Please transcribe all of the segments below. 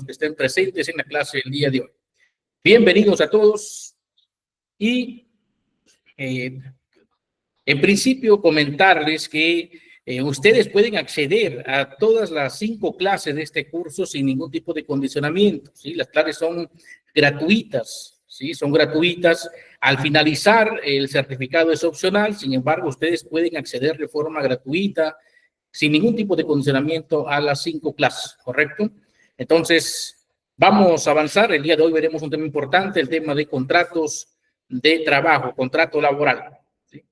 que estén presentes en la clase el día de hoy. Bienvenidos a todos y en principio comentarles que ustedes pueden acceder a todas las 5 clases de este curso sin ningún tipo de condicionamiento, ¿sí? Las clases son gratuitas, ¿sí? Son gratuitas. Al finalizar, el certificado es opcional, sin embargo, ustedes pueden acceder de forma gratuita, sin ningún tipo de condicionamiento a las 5 clases, ¿correcto? Entonces, vamos a avanzar. El día de hoy veremos un tema importante, el tema de contratos de trabajo, contrato laboral. ¿Sí?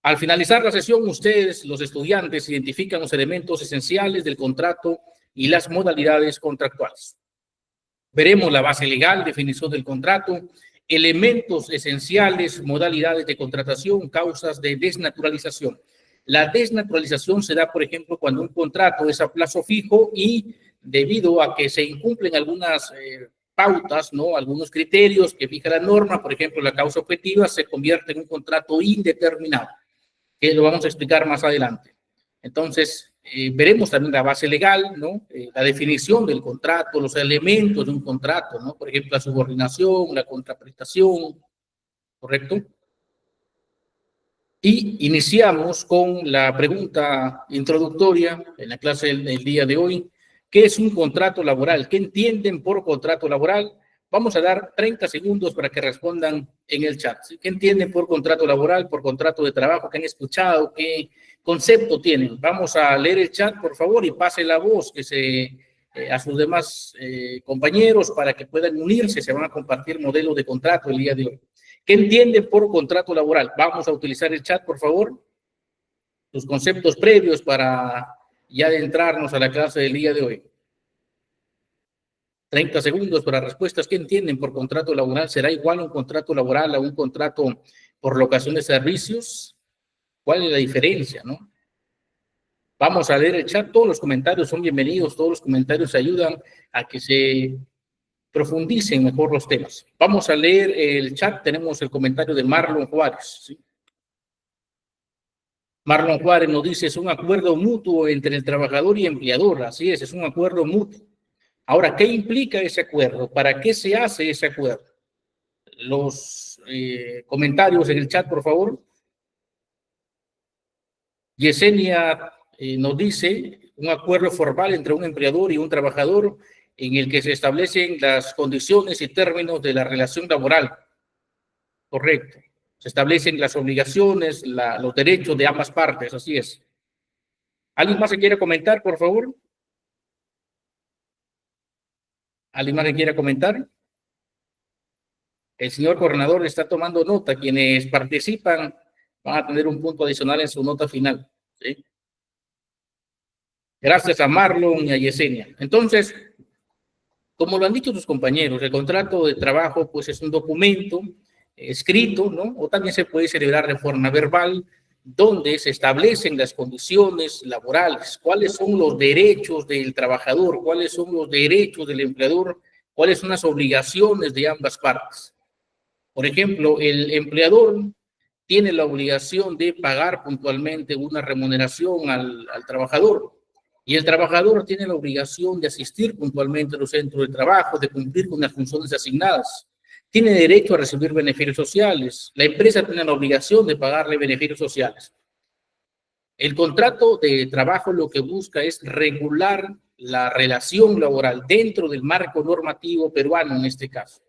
Al finalizar la sesión, ustedes, los estudiantes, identifican los elementos esenciales del contrato y las modalidades contractuales. Veremos la base legal, definición del contrato, elementos esenciales, modalidades de contratación, causas de desnaturalización. La desnaturalización se da, por ejemplo, cuando un contrato es a plazo fijo y debido a que se incumplen algunas pautas, ¿no? Algunos criterios que fija la norma, por ejemplo, la causa objetiva se convierte en un contrato indeterminado, que lo vamos a explicar más adelante. Entonces, veremos también la base legal, ¿no? La definición del contrato, los elementos de un contrato, ¿no? Por ejemplo, la subordinación, la contraprestación, ¿correcto? Y iniciamos con la pregunta introductoria en la clase del día de hoy. ¿Qué es un contrato laboral? ¿Qué entienden por contrato laboral? Vamos a dar 30 segundos para que respondan en el chat. ¿Qué entienden por contrato laboral, por contrato de trabajo? ¿Qué han escuchado? ¿Qué concepto tienen? Vamos a leer el chat, por favor, y pase la voz a sus demás compañeros para que puedan unirse. Se van a compartir modelos de contrato el día de hoy. ¿Qué entienden por contrato laboral? Vamos a utilizar el chat, por favor. Sus conceptos previos para ya adentrarnos a la clase del día de hoy. 30 segundos para respuestas. ¿Qué entienden por contrato laboral? ¿Será igual un contrato laboral a un contrato por locación de servicios? ¿Cuál es la diferencia, no? Vamos a leer el chat. Todos los comentarios son bienvenidos. Todos los comentarios ayudan a que se profundicen mejor los temas. Vamos a leer el chat. Tenemos el comentario de Marlon Juárez, ¿sí? Marlon Juárez nos dice, es un acuerdo mutuo entre el trabajador y empleador. Así es un acuerdo mutuo. Ahora, ¿qué implica ese acuerdo? ¿Para qué se hace ese acuerdo? Los comentarios en el chat, por favor. Yesenia nos dice, un acuerdo formal entre un empleador y un trabajador en el que se establecen las condiciones y términos de la relación laboral. Correcto. Se establecen las obligaciones, los derechos de ambas partes, así es. ¿Alguien más que quiera comentar, por favor? ¿Alguien más que quiera comentar? El señor coordinador está tomando nota. Quienes participan van a tener un punto adicional en su nota final, ¿sí? Gracias a Marlon y a Yesenia. Entonces, como lo han dicho sus compañeros, el contrato de trabajo pues es un documento escrito, ¿no? O también se puede celebrar de forma verbal, donde se establecen las condiciones laborales, cuáles son los derechos del trabajador, cuáles son los derechos del empleador, cuáles son las obligaciones de ambas partes. Por ejemplo, el empleador tiene la obligación de pagar puntualmente una remuneración al trabajador y el trabajador tiene la obligación de asistir puntualmente a los centros de trabajo, de cumplir con las funciones asignadas. Tiene derecho a recibir beneficios sociales. La empresa tiene la obligación de pagarle beneficios sociales. El contrato de trabajo lo que busca es regular la relación laboral dentro del marco normativo peruano en este caso.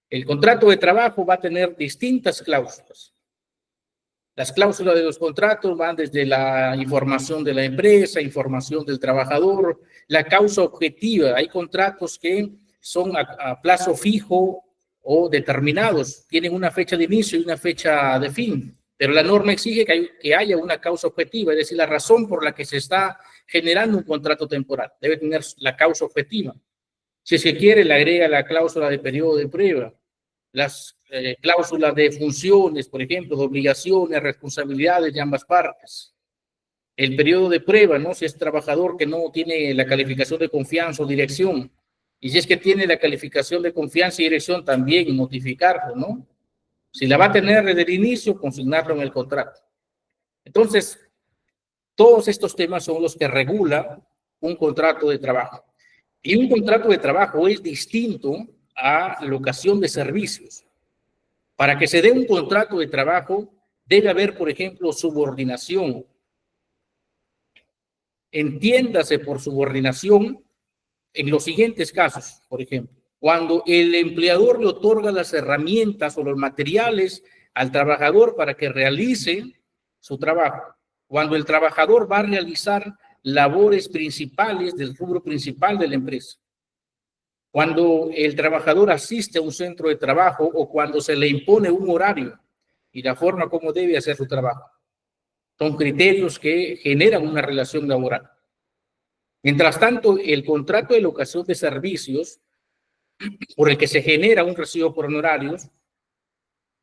El contrato de trabajo va a tener distintas cláusulas. Las cláusulas de los contratos van desde la información de la empresa, información del trabajador, la causa objetiva. Hay contratos que son a plazo fijo o determinados, tienen una fecha de inicio y una fecha de fin, pero la norma exige que haya una causa objetiva, es decir, la razón por la que se está generando un contrato temporal. Debe tener la causa objetiva. Si se quiere, le agrega la cláusula de periodo de prueba, las cláusulas de funciones, por ejemplo, de obligaciones, responsabilidades de ambas partes. El periodo de prueba, ¿no? Si es trabajador que no tiene la calificación de confianza o dirección, y si es que tiene la calificación de confianza y dirección, también notificarlo, ¿no? Si la va a tener desde el inicio, consignarlo en el contrato. Entonces, Todos estos temas son los que regula un contrato de trabajo. Y un contrato de trabajo es distinto a locación de servicios. Para que se dé un contrato de trabajo, debe haber, por ejemplo, subordinación. Entiéndase por subordinación en los siguientes casos, por ejemplo, cuando el empleador le otorga las herramientas o los materiales al trabajador para que realice su trabajo, cuando el trabajador va a realizar labores principales del rubro principal de la empresa, cuando el trabajador asiste a un centro de trabajo o cuando se le impone un horario y la forma como debe hacer su trabajo. Son criterios que generan una relación laboral. Mientras tanto, el contrato de locación de servicios, por el que se genera un recibo por honorarios,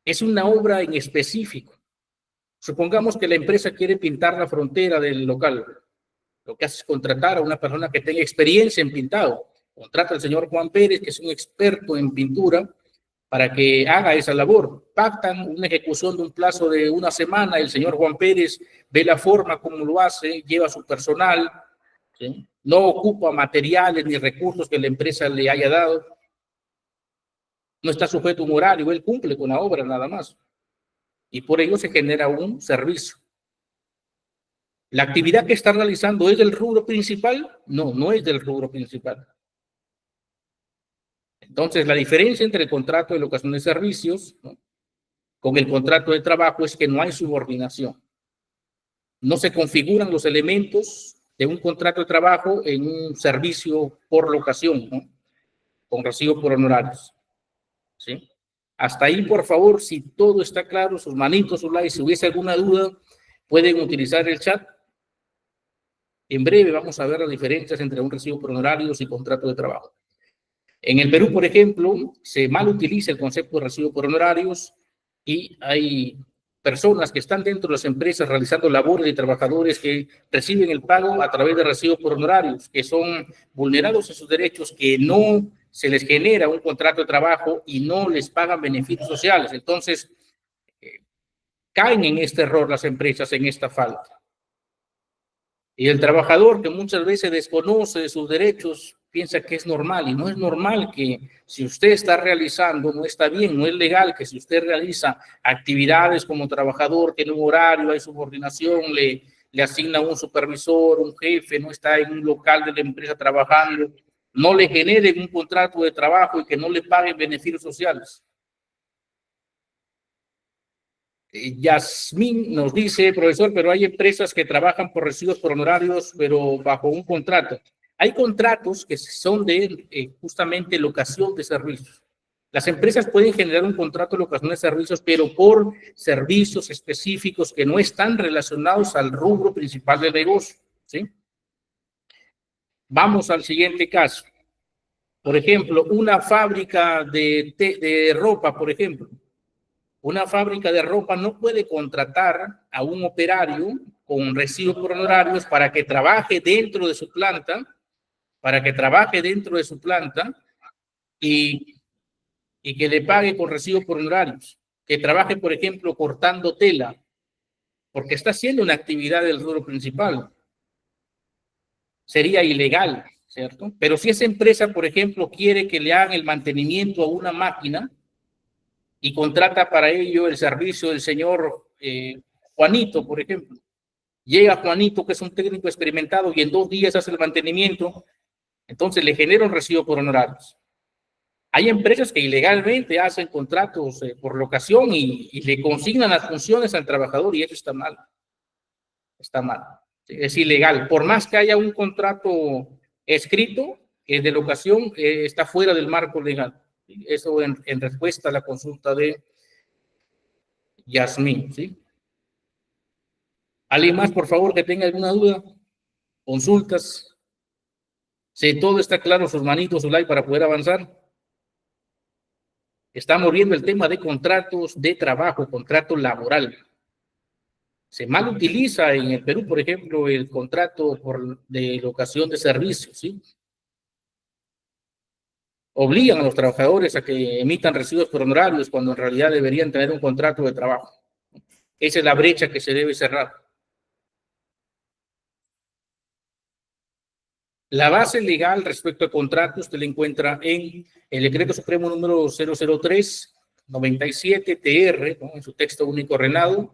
es una obra en específico. Supongamos que la empresa quiere pintar la frontera del local. Lo que hace es contratar a una persona que tenga experiencia en pintado. Contrata al señor Juan Pérez, que es un experto en pintura, para que haga esa labor. Pactan una ejecución de un plazo de una semana. El señor Juan Pérez ve la forma como lo hace, lleva su personal, ¿sí? No ocupa materiales ni recursos que la empresa le haya dado. No está sujeto a un horario, él cumple con la obra nada más. Y por ello se genera un servicio. ¿La actividad que está realizando es del rubro principal? No, no es del rubro principal. Entonces, la diferencia entre el contrato de locación de servicios, ¿no?, con el contrato de trabajo es que no hay subordinación. No se configuran los elementos de un contrato de trabajo en un servicio por locación, ¿no?, con recibo por honorarios. ¿Sí? Hasta ahí, por favor, si todo está claro, sus manitos, sus likes, si hubiese alguna duda, pueden utilizar el chat. En breve vamos a ver las diferencias entre un recibo por honorarios y contrato de trabajo. En el Perú, por ejemplo, se mal utiliza el concepto de recibo por honorarios y hay personas que están dentro de las empresas realizando labores de trabajadores que reciben el pago a través de recibo por honorarios, que son vulnerados en sus derechos, que no se les genera un contrato de trabajo y no les pagan beneficios sociales. Entonces, caen en este error las empresas, en esta falta. Y el trabajador, que muchas veces desconoce de sus derechos, piensa que es normal, y no es normal. Que si usted está realizando, no está bien, no es legal que si usted realiza actividades como trabajador, tiene un horario, hay subordinación, le asigna un supervisor, un jefe, no está en un local de la empresa trabajando, no le generen un contrato de trabajo y que no le paguen beneficios sociales. Yasmín nos dice, profesor, pero hay empresas que trabajan por recibos por honorarios, pero bajo un contrato. Hay contratos que son de justamente locación de servicios. Las empresas pueden generar un contrato de locación de servicios, pero por servicios específicos que no están relacionados al rubro principal del negocio, ¿sí? Vamos al siguiente caso. Por ejemplo, una fábrica de ropa, por ejemplo. Una fábrica de ropa no puede contratar a un operario con recibo por honorarios para que trabaje dentro de su planta, y que le pague con recibo por honorarios. Que trabaje, por ejemplo, cortando tela, porque está haciendo una actividad del rubro principal. Sería ilegal, ¿cierto? Pero si esa empresa, por ejemplo, quiere que le hagan el mantenimiento a una máquina y contrata para ello el servicio del señor Juanito, por ejemplo. Llega Juanito, que es un técnico experimentado, y en 2 días hace el mantenimiento, entonces le genera un recibo por honorarios. Hay empresas que ilegalmente hacen contratos por locación y le consignan las funciones al trabajador, y eso está mal. Está mal. Es ilegal. Por más que haya un contrato escrito de locación, está fuera del marco legal. Eso en respuesta a la consulta de Yasmín, ¿sí? ¿Alguien más, por favor, que tenga alguna duda? Consultas. Si todo está claro, sus manitos, su like para poder avanzar. Estamos viendo el tema de contratos de trabajo, contrato laboral. Se mal utiliza en el Perú, por ejemplo, el contrato de locación de servicios, ¿sí? Obligan a los trabajadores a que emitan recibos por honorarios cuando en realidad deberían tener un contrato de trabajo. Esa es la brecha que se debe cerrar. La base legal respecto al contrato usted la encuentra en el Decreto Supremo número 003/97 ¿no? En su texto único ordenado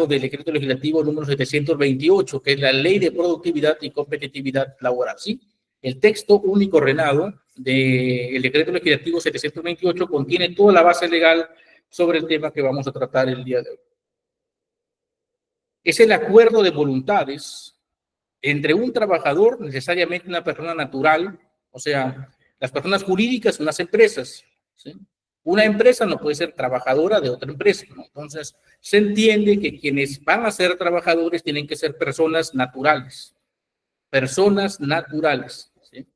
del Decreto Legislativo número 728, que es la Ley de Productividad y Competitividad Laboral, ¿sí? El texto único ordenado del Decreto Legislativo 728 contiene toda la base legal sobre el tema que vamos a tratar el día de hoy. Es el acuerdo de voluntades entre un trabajador, necesariamente una persona natural, o sea, las personas jurídicas son las empresas, ¿sí? Una empresa no puede ser trabajadora de otra empresa, ¿no? Entonces, se entiende que quienes van a ser trabajadores tienen que ser personas naturales, ¿sí?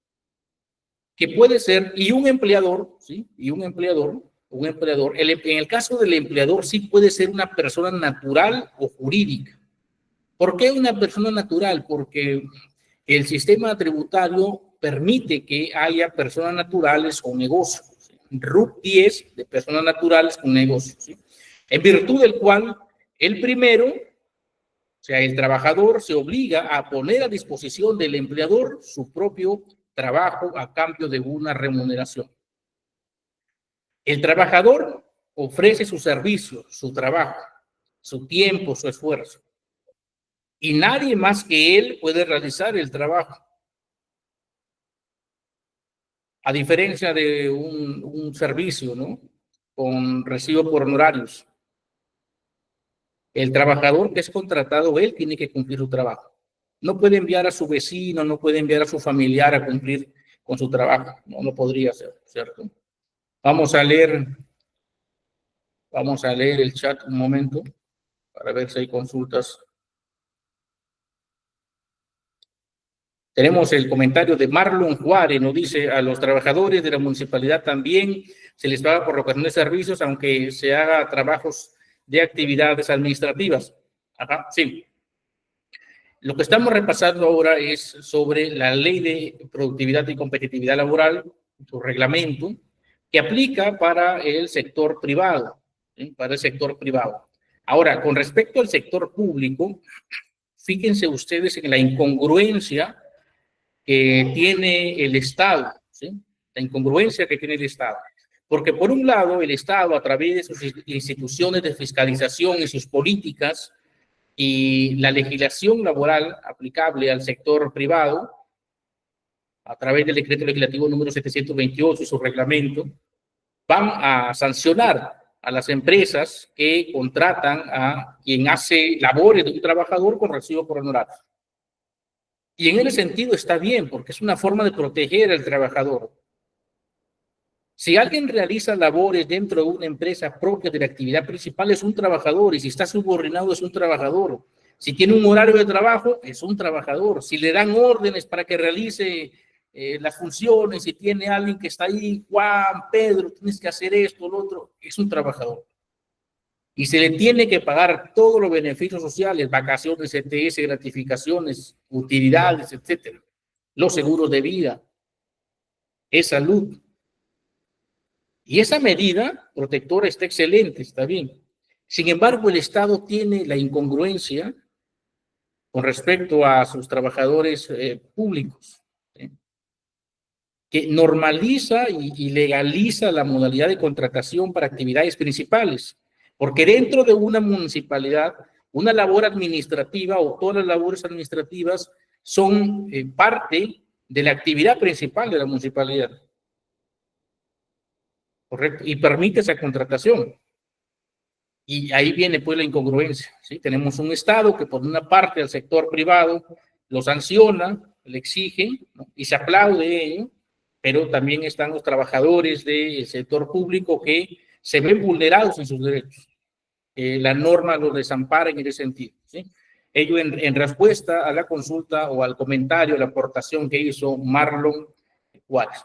Que puede ser, y un empleador, ¿sí? Y un empleador, en el caso del empleador sí puede ser una persona natural o jurídica. ¿Por qué una persona natural? Porque el sistema tributario permite que haya personas naturales con negocios. RUC 10 de personas naturales con negocios, ¿sí? En virtud del cual el primero, o sea, el trabajador se obliga a poner a disposición del empleador su propio trabajo a cambio de una remuneración. El trabajador ofrece su servicio, su trabajo, su tiempo, su esfuerzo. Y nadie más que él puede realizar el trabajo. A diferencia de un servicio, ¿no? Con recibo por honorarios. El trabajador que es contratado, él tiene que cumplir su trabajo. No puede enviar a su vecino, no puede enviar a su familiar a cumplir con su trabajo. No lo podría hacer, ¿cierto? Vamos a leer el chat un momento para ver si hay consultas. Tenemos el comentario de Marlon Juárez, nos dice: a los trabajadores de la municipalidad también se les paga por locación de servicios, aunque se haga trabajos de actividades administrativas. Ajá, sí. Lo que estamos repasando ahora es sobre la Ley de Productividad y Competitividad Laboral, su reglamento, que aplica para el sector privado, ¿sí? Para el sector privado. Ahora, con respecto al sector público, fíjense ustedes en la incongruencia que tiene el Estado, ¿sí? La incongruencia que tiene el Estado. Porque por un lado, el Estado, a través de sus instituciones de fiscalización y sus políticas y la legislación laboral aplicable al sector privado, a través del Decreto Legislativo número 728 y su reglamento, van a sancionar a las empresas que contratan a quien hace labores de un trabajador con recibo por honorario. Y en ese sentido está bien, porque es una forma de proteger al trabajador. Si alguien realiza labores dentro de una empresa propia de la actividad principal, es un trabajador, y si está subordinado, es un trabajador. Si tiene un horario de trabajo, es un trabajador. Si le dan órdenes para que realice las funciones, si tiene alguien que está ahí, Juan, Pedro, tienes que hacer esto, lo otro, es un trabajador. Y se le tiene que pagar todos los beneficios sociales, vacaciones, ETS, gratificaciones, utilidades, etcétera. Los seguros de vida, es salud. Y esa medida protectora está excelente, está bien. Sin embargo, el Estado tiene la incongruencia con respecto a sus trabajadores públicos, ¿sí? Que normaliza y legaliza la modalidad de contratación para actividades principales. Porque dentro de una municipalidad, una labor administrativa o todas las labores administrativas son parte de la actividad principal de la municipalidad. Correcto. Y permite esa contratación. Y ahí viene pues la incongruencia, ¿sí? Tenemos un Estado que por una parte al sector privado lo sanciona, le exige, ¿no? Y se aplaude ello, pero también están los trabajadores del sector público que se ven vulnerados en sus derechos. La norma los desampara en ese sentido, ¿sí? Ello en respuesta a la consulta o al comentario, a la aportación que hizo Marlon Juárez.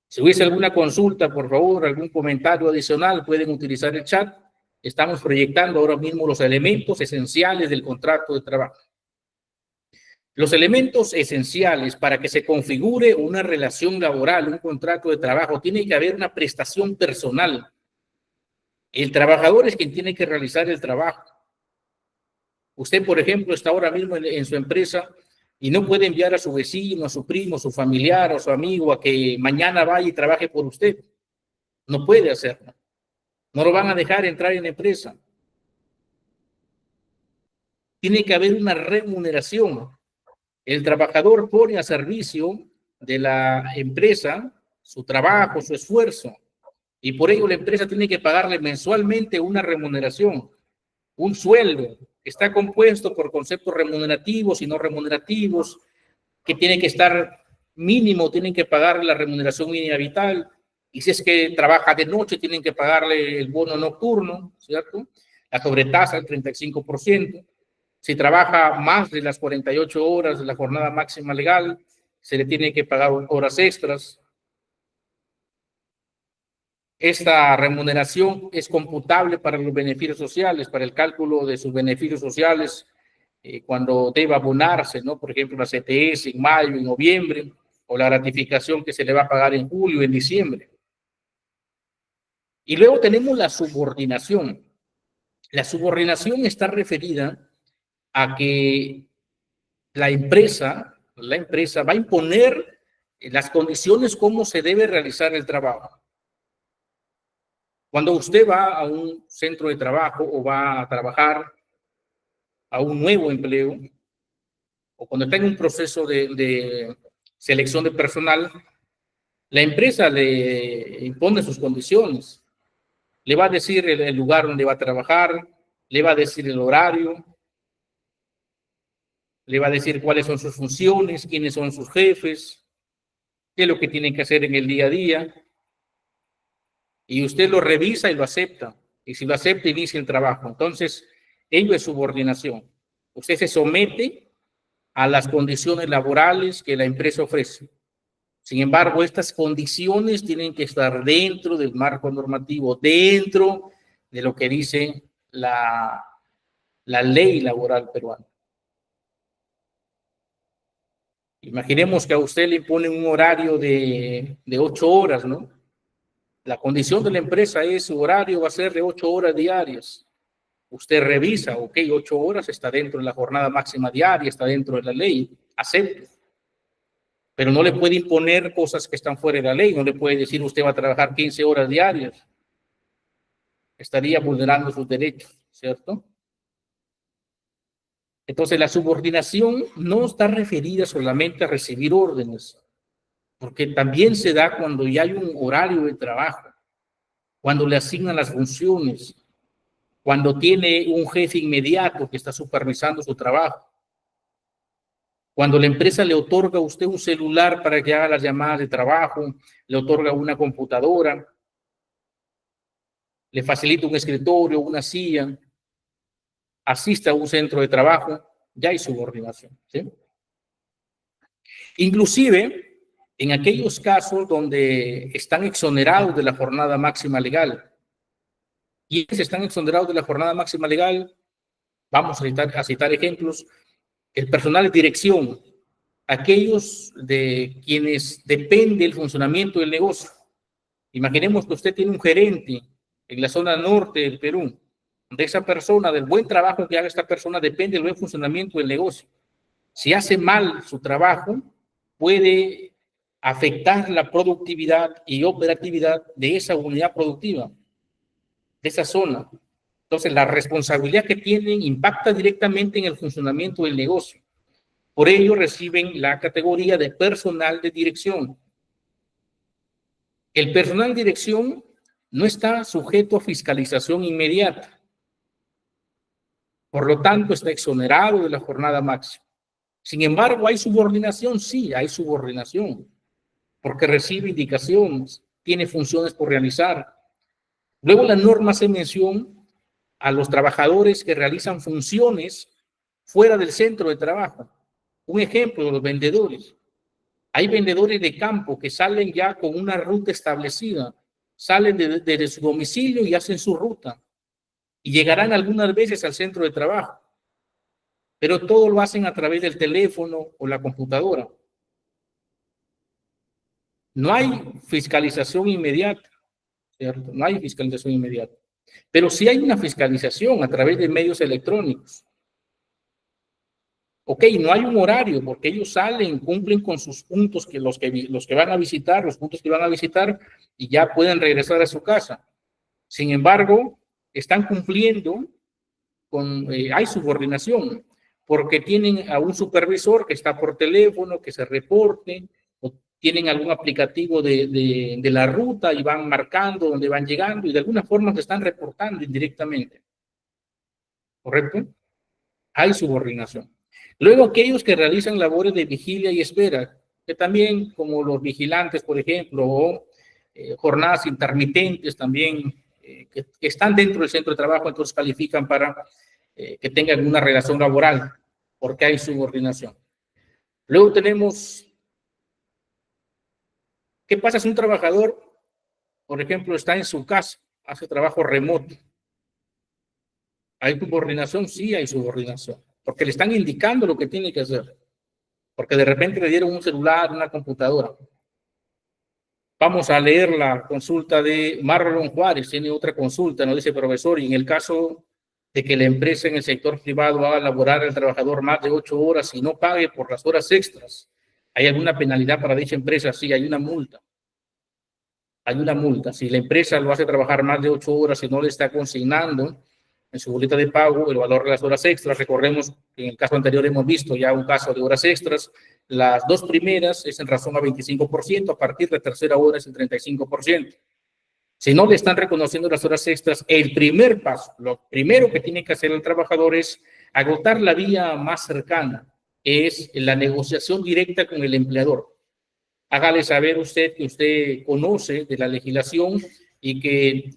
Si hubiese alguna consulta, por favor, algún comentario adicional, pueden utilizar el chat. Estamos proyectando ahora mismo los elementos esenciales del contrato de trabajo. Los elementos esenciales para que se configure una relación laboral, un contrato de trabajo, tiene que haber una prestación personal. El trabajador es quien tiene que realizar el trabajo. Usted, por ejemplo, está ahora mismo en su empresa y no puede enviar a su vecino, a su primo, a su familiar, a su amigo a que mañana vaya y trabaje por usted. No puede hacerlo. No lo van a dejar entrar en la empresa. Tiene que haber una remuneración. El trabajador pone a servicio de la empresa su trabajo, su esfuerzo, y por ello la empresa tiene que pagarle mensualmente una remuneración, un sueldo, que está compuesto por conceptos remunerativos y no remunerativos, que tiene que estar mínimo, tienen que pagarle la remuneración mínima vital, y si es que trabaja de noche, tienen que pagarle el bono nocturno, ¿cierto? La sobretasa, el 35%. Si trabaja más de las 48 horas de la jornada máxima legal, se le tiene que pagar horas extras. Esta remuneración es computable para los beneficios sociales, para el cálculo de sus beneficios sociales cuando deba abonarse, ¿no? Por ejemplo, la CTS en mayo, en noviembre, o la gratificación que se le va a pagar en julio, en diciembre. Y luego tenemos la subordinación. La subordinación está referida a que la empresa va a imponer las condiciones cómo se debe realizar el trabajo. Cuando usted va a un centro de trabajo o va a trabajar a un nuevo empleo, o cuando está en un proceso de selección de personal, la empresa le impone sus condiciones. Le va a decir el lugar donde va a trabajar, le va a decir el horario, le va a decir cuáles son sus funciones, quiénes son sus jefes, qué es lo que tienen que hacer en el día a día. Y usted lo revisa y lo acepta. Y si lo acepta, inicia el trabajo. Entonces, ello es subordinación. Usted se somete a las condiciones laborales que la empresa ofrece. Sin embargo, estas condiciones tienen que estar dentro del marco normativo, dentro de lo que dice la ley laboral peruana. Imaginemos que a usted le impone un horario de 8 horas, ¿no? La condición de la empresa es su horario va a ser de 8 horas diarias. Usted revisa, ok, 8 horas está dentro de la jornada máxima diaria, está dentro de la ley, acepte. Pero no le puede imponer cosas que están fuera de la ley, no le puede decir usted va a trabajar 15 horas diarias. Estaría vulnerando sus derechos, ¿cierto? Entonces la subordinación no está referida solamente a recibir órdenes, porque también se da cuando ya hay un horario de trabajo, cuando le asignan las funciones, cuando tiene un jefe inmediato que está supervisando su trabajo, cuando la empresa le otorga a usted un celular para que haga las llamadas de trabajo, le otorga una computadora, le facilita un escritorio, una silla, asista a un centro de trabajo, ya hay subordinación, ¿sí? Inclusive, en aquellos casos donde están exonerados de la jornada máxima legal, y están exonerados de la jornada máxima legal, vamos a citar ejemplos, el personal de dirección, aquellos de quienes depende el funcionamiento del negocio. Imaginemos que usted tiene un gerente en la zona norte del Perú. De esa persona, del buen trabajo que haga esta persona, depende del buen funcionamiento del negocio. Si hace mal su trabajo, puede afectar la productividad y operatividad de esa unidad productiva, de esa zona. Entonces, la responsabilidad que tienen impacta directamente en el funcionamiento del negocio. Por ello, reciben la categoría de personal de dirección. El personal de dirección no está sujeto a fiscalización inmediata. Por lo tanto, está exonerado de la jornada máxima. Sin embargo, ¿hay subordinación? Sí, hay subordinación, porque recibe indicaciones, tiene funciones por realizar. Luego la norma hace mención a los trabajadores que realizan funciones fuera del centro de trabajo. Un ejemplo, los vendedores. Hay vendedores de campo que salen ya con una ruta establecida, salen desde su domicilio y hacen su ruta y llegarán algunas veces al centro de trabajo, pero todo lo hacen a través del teléfono o la computadora. No hay fiscalización inmediata, ¿cierto? No hay fiscalización inmediata, pero sí hay una fiscalización a través de medios electrónicos. Ok, no hay un horario porque ellos salen, cumplen con sus puntos, que los que van a visitar, los puntos que van a visitar, y ya pueden regresar a su casa. Sin embargo, están cumpliendo con, hay subordinación, porque tienen a un supervisor que está por teléfono, que se reporte, o tienen algún aplicativo de la ruta y van marcando dónde van llegando y de alguna forma se están reportando indirectamente. ¿Correcto? Hay subordinación. Luego, aquellos que realizan labores de vigilia y espera, que también, como los vigilantes, por ejemplo, o jornadas intermitentes también, que están dentro del centro de trabajo, entonces califican para que tengan una relación laboral, porque hay subordinación. Luego tenemos, ¿qué pasa si un trabajador, por ejemplo, está en su casa, hace trabajo remoto? ¿Hay subordinación? Sí, hay subordinación, porque le están indicando lo que tiene que hacer, porque de repente le dieron un celular, una computadora. Vamos a leer la consulta de Marlon Juárez, tiene otra consulta, nos dice: profesor, y en el caso de que la empresa en el sector privado haga laborar al trabajador más de 8 horas y no pague por las horas extras, ¿hay alguna penalidad para dicha empresa? Sí, hay una multa. Hay una multa. Si la empresa lo hace trabajar más de 8 horas y no le está consignando en su boleta de pago el valor de las horas extras, recordemos que en el caso anterior hemos visto ya un caso de horas extras, las dos primeras es en razón a 25%, a partir de tercera hora es el 35%. Si no le están reconociendo las horas extras, el primer paso, lo primero que tiene que hacer el trabajador es agotar la vía más cercana, es la negociación directa con el empleador. Hágale saber usted que usted conoce de la legislación y que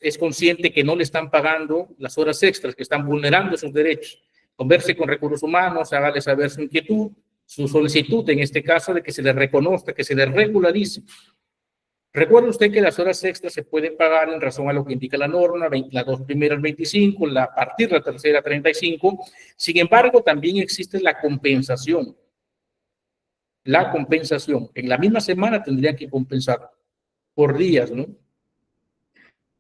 es consciente que no le están pagando las horas extras, que están vulnerando sus derechos. Converse con recursos humanos, hágale saber su inquietud, su solicitud, en este caso, de que se le reconozca, que se le regularice. Recuerde usted que las horas extras se pueden pagar en razón a lo que indica la norma, las dos primeras 25, a partir de la tercera 35. Sin embargo, también existe la compensación. La compensación. En la misma semana tendría que compensar por días, ¿no?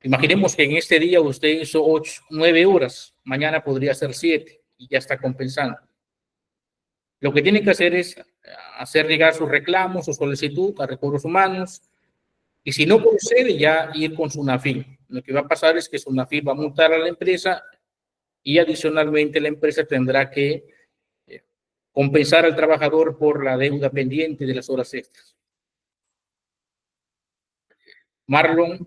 Imaginemos que en este día usted hizo 9 horas, mañana podría ser 7 y ya está compensando. Lo que tiene que hacer es hacer llegar sus reclamos, su solicitud a recursos humanos, y si no procede, ya ir con SUNAFIL. Lo que va a pasar es que SUNAFIL va a multar a la empresa y adicionalmente la empresa tendrá que compensar al trabajador por la deuda pendiente de las horas extras. Marlon,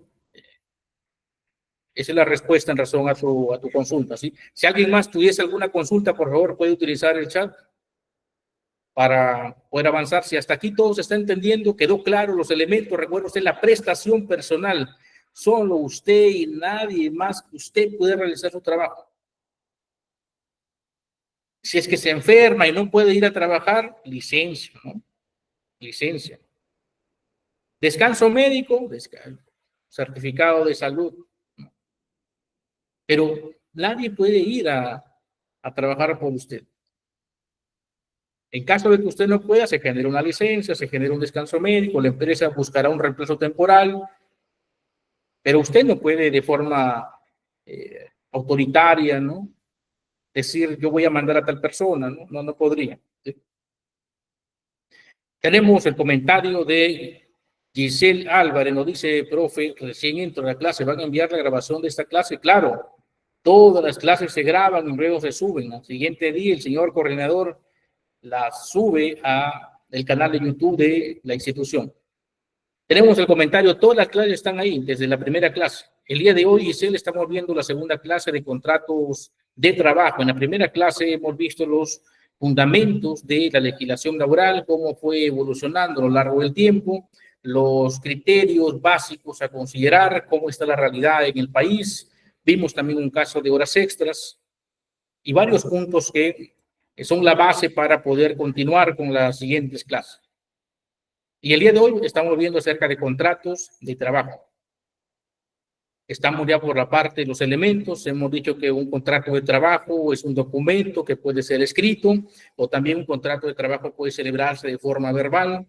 esa es la respuesta en razón a tu consulta, ¿sí? Si alguien más tuviese alguna consulta, por favor, puede utilizar el chat para poder avanzar. Si hasta aquí todo se está entendiendo, quedó claro los elementos. Recuerda usted, la prestación personal. Solo usted y nadie más que usted puede realizar su trabajo. Si es que se enferma y no puede ir a trabajar, licencia, ¿no? Licencia. Descanso médico, certificado de salud. Pero nadie puede ir a trabajar por usted. En caso de que usted no pueda, se genera una licencia, se genera un descanso médico, la empresa buscará un reemplazo temporal, pero usted no puede de forma autoritaria, ¿no? Decir, yo voy a mandar a tal persona, ¿no? No podría. ¿Sí? Tenemos el comentario de Giselle Álvarez, nos dice: profe, recién entro a la clase, ¿van a enviar la grabación de esta clase? Claro, todas las clases se graban y luego se suben. Al siguiente día, el señor coordinador las sube a el canal de YouTube de la institución. Tenemos el comentario: todas las clases están ahí, desde la primera clase. El día de hoy, Giselle, estamos viendo la segunda clase de contratos de trabajo. En la primera clase hemos visto los fundamentos de la legislación laboral, cómo fue evolucionando a lo largo del tiempo, los criterios básicos a considerar, cómo está la realidad en el país. Vimos también un caso de horas extras y varios puntos que son la base para poder continuar con las siguientes clases. Y el día de hoy estamos viendo acerca de contratos de trabajo. Estamos ya por la parte de los elementos. Hemos dicho que un contrato de trabajo es un documento que puede ser escrito, o también un contrato de trabajo puede celebrarse de forma verbal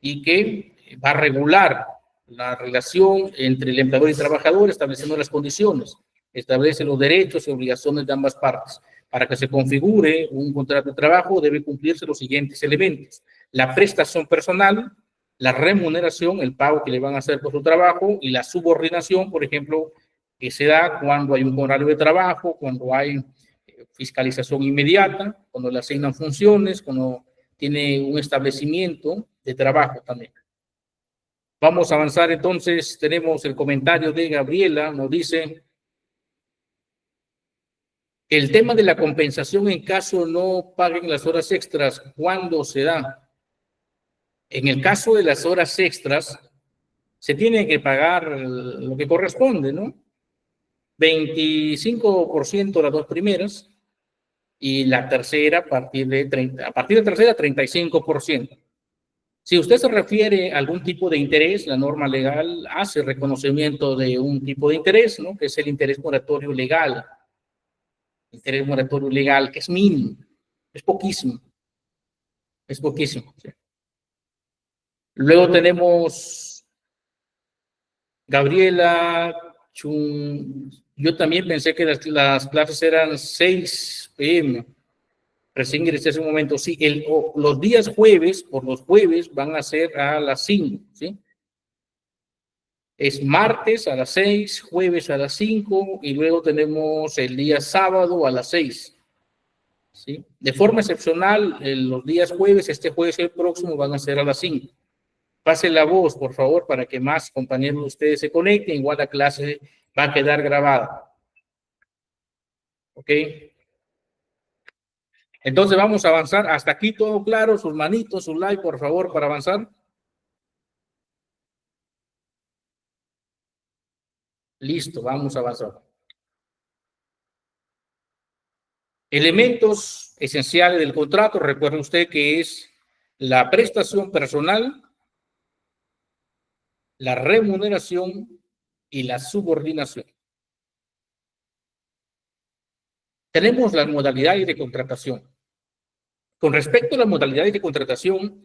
y que va a regular la relación entre el empleador y el trabajador, estableciendo las condiciones, establece los derechos y obligaciones de ambas partes. Para que se configure un contrato de trabajo debe cumplirse los siguientes elementos: la prestación personal, la remuneración, el pago que le van a hacer por su trabajo, y la subordinación, por ejemplo, que se da cuando hay un horario de trabajo, cuando hay fiscalización inmediata, cuando le asignan funciones, cuando tiene un establecimiento de trabajo también. Vamos a avanzar entonces. Tenemos el comentario de Gabriela, nos dice: el tema de la compensación en caso no paguen las horas extras, ¿cuándo se da? En el caso de las horas extras, se tiene que pagar lo que corresponde, ¿no? 25% las dos primeras, y la tercera a partir de 35%. Si usted se refiere a algún tipo de interés, la norma legal hace reconocimiento de un tipo de interés, ¿no? Que es el interés moratorio legal. Interés moratorio legal, que es mínimo, es poquísimo. Es poquísimo. ¿Sí? Luego tenemos Gabriela Chun. Yo también pensé que las clases eran 6 p.m. Recién ingresé hace un momento. Sí, los días jueves, por los jueves, van a ser a las 5, ¿sí? Es martes a las 6, jueves a las 5, y luego tenemos el día sábado a las 6. ¿Sí? De forma excepcional, los días jueves, este jueves y el próximo, van a ser a las 5. Pase la voz, por favor, para que más compañeros de ustedes se conecten. Igual la clase va a quedar grabada. ¿Ok? Entonces vamos a avanzar. Hasta aquí todo claro. Sus manitos, su like, por favor, para avanzar. Listo, vamos a avanzar. Elementos esenciales del contrato. Recuerde usted que es la prestación personal, la remuneración y la subordinación. Tenemos las modalidades de contratación. Con respecto a las modalidades de contratación,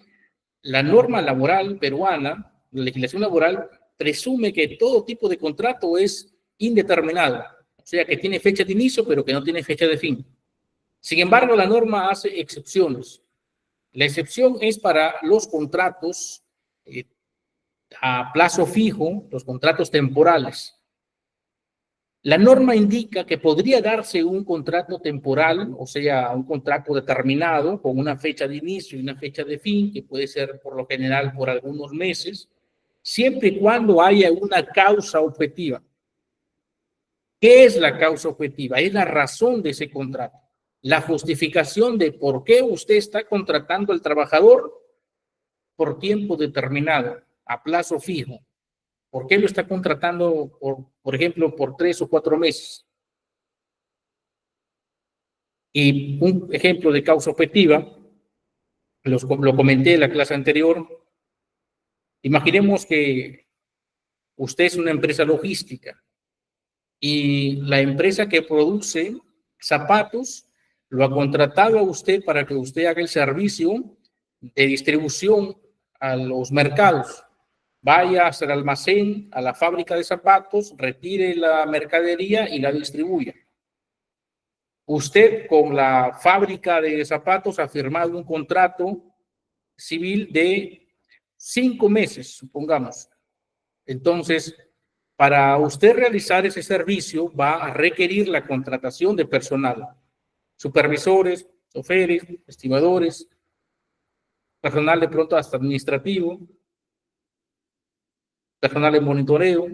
la norma laboral peruana, la legislación laboral, presume que todo tipo de contrato es indeterminado, o sea, que tiene fecha de inicio, pero que no tiene fecha de fin. Sin embargo, la norma hace excepciones. La excepción es para los contratos a plazo fijo, los contratos temporales. La norma indica que podría darse un contrato temporal, o sea, un contrato determinado con una fecha de inicio y una fecha de fin, que puede ser por lo general por algunos meses, siempre y cuando haya una causa objetiva. ¿Qué es la causa objetiva? Es la razón de ese contrato, la justificación de por qué usted está contratando al trabajador por tiempo determinado, a plazo fijo. ¿Por qué lo está contratando, por ejemplo, por 3 o 4 meses? Y un ejemplo de causa objetiva, lo comenté en la clase anterior. Imaginemos que usted es una empresa logística y la empresa que produce zapatos lo ha contratado a usted para que usted haga el servicio de distribución a los mercados. Vaya hasta el almacén, a la fábrica de zapatos, retire la mercadería y la distribuya. Usted con la fábrica de zapatos ha firmado un contrato civil de 5 meses, supongamos. Entonces, para usted realizar ese servicio va a requerir la contratación de personal, supervisores, choferes, estimadores, personal de pronto hasta administrativo, personal de monitoreo.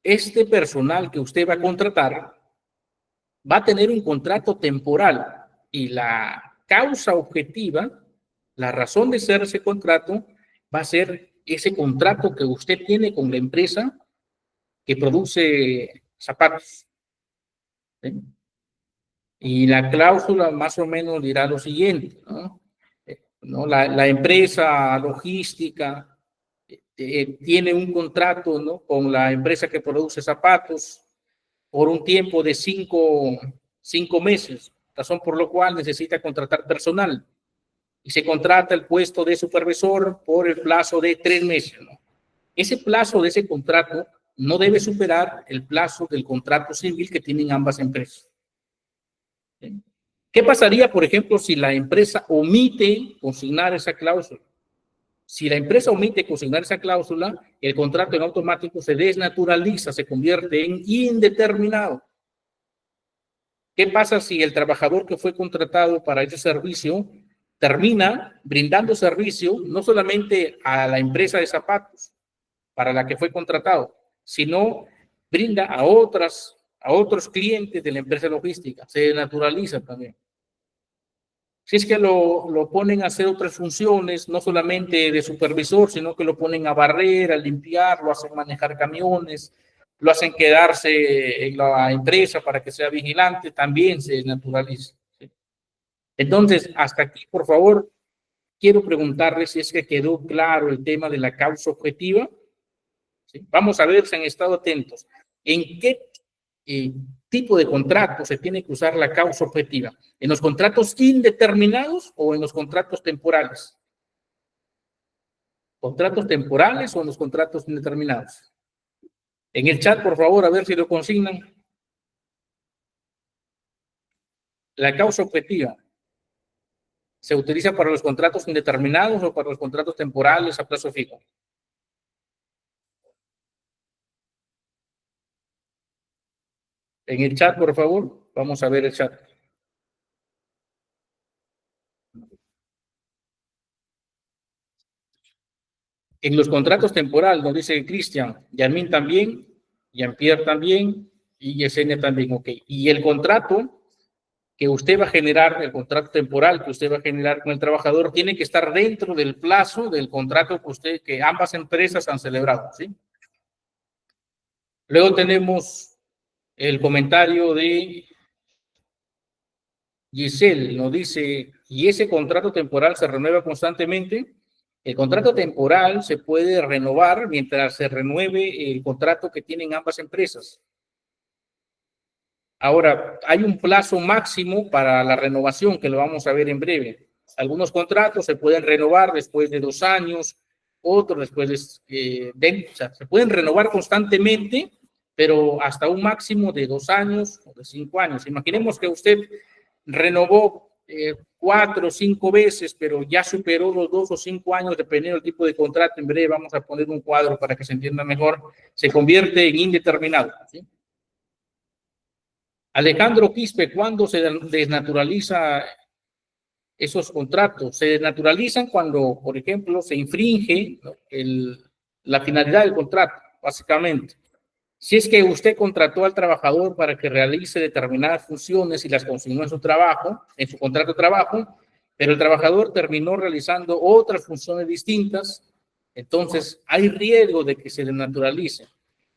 Este personal que usted va a contratar va a tener un contrato temporal y la causa objetiva, la razón de ser ese contrato, va a ser ese contrato que usted tiene con la empresa que produce zapatos. ¿Sí? Y la cláusula más o menos dirá lo siguiente, ¿no? La empresa logística tiene un contrato, ¿no?, con la empresa que produce zapatos por un tiempo de 5 meses, razón por lo cual necesita contratar personal. Y se contrata el puesto de supervisor por el plazo de 3 meses, ¿no? Ese plazo de ese contrato no debe superar el plazo del contrato civil que tienen ambas empresas. ¿Qué pasaría, por ejemplo, si la empresa omite consignar esa cláusula? Si la empresa omite consignar esa cláusula, el contrato en automático se desnaturaliza, se convierte en indeterminado. ¿Qué pasa si el trabajador que fue contratado para ese servicio termina brindando servicio no solamente a la empresa de zapatos para la que fue contratado, sino brinda a otros clientes de la empresa logística? Se desnaturaliza también. Si es que lo ponen a hacer otras funciones, no solamente de supervisor, sino que lo ponen a barrer, a limpiar, lo hacen manejar camiones, lo hacen quedarse en la empresa para que sea vigilante, también se desnaturaliza. ¿Sí? Entonces, hasta aquí, por favor, quiero preguntarles si es que quedó claro el tema de la causa objetiva. ¿Sí? Vamos a ver si han estado atentos. ¿En qué tipo de contrato se tiene que usar la causa objetiva? ¿En los contratos indeterminados o en los contratos temporales? ¿Contratos temporales o en los contratos indeterminados? En el chat, por favor, a ver si lo consignan. La causa objetiva se utiliza para los contratos indeterminados o para los contratos temporales a plazo fijo. En el chat, por favor, vamos a ver el chat. En los contratos temporales, nos dice Cristian, Yarmín también, Jean-Pierre también y Yesenia también, ok. Y el contrato que usted va a generar, el contrato temporal que usted va a generar con el trabajador, tiene que estar dentro del plazo del contrato que ambas empresas han celebrado, ¿sí? Luego tenemos el comentario de Giselle, nos dice, ¿y ese contrato temporal se renueva constantemente? El contrato temporal se puede renovar mientras se renueve el contrato que tienen ambas empresas. Ahora, hay un plazo máximo para la renovación que lo vamos a ver en breve. Algunos contratos se pueden renovar después de 2 años, otros después o sea, se pueden renovar constantemente, pero hasta un máximo de 2 años o de 5 años. Imaginemos que usted renovó 4 o 5 veces, pero ya superó los 2 o 5 años, dependiendo del tipo de contrato. En breve vamos a poner un cuadro para que se entienda mejor. Se convierte en indeterminado, ¿sí? Alejandro Quispe, ¿cuándo se desnaturaliza esos contratos? Se desnaturalizan cuando, por ejemplo, se infringe, ¿no?, la finalidad del contrato, básicamente. Si es que usted contrató al trabajador para que realice determinadas funciones y las consignó en su trabajo, en su contrato de trabajo, pero el trabajador terminó realizando otras funciones distintas, entonces hay riesgo de que se desnaturalice.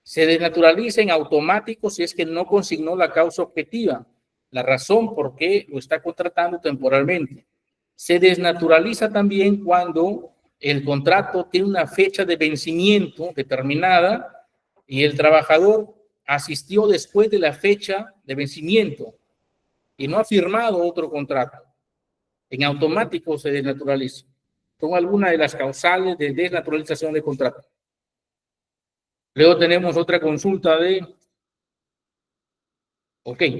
Se desnaturaliza en automático si es que no consignó la causa objetiva, la razón por qué lo está contratando temporalmente. Se desnaturaliza también cuando el contrato tiene una fecha de vencimiento determinada y el trabajador asistió después de la fecha de vencimiento y no ha firmado otro contrato. En automático se desnaturaliza. Son algunas de las causales de desnaturalización de contrato. Luego tenemos otra consulta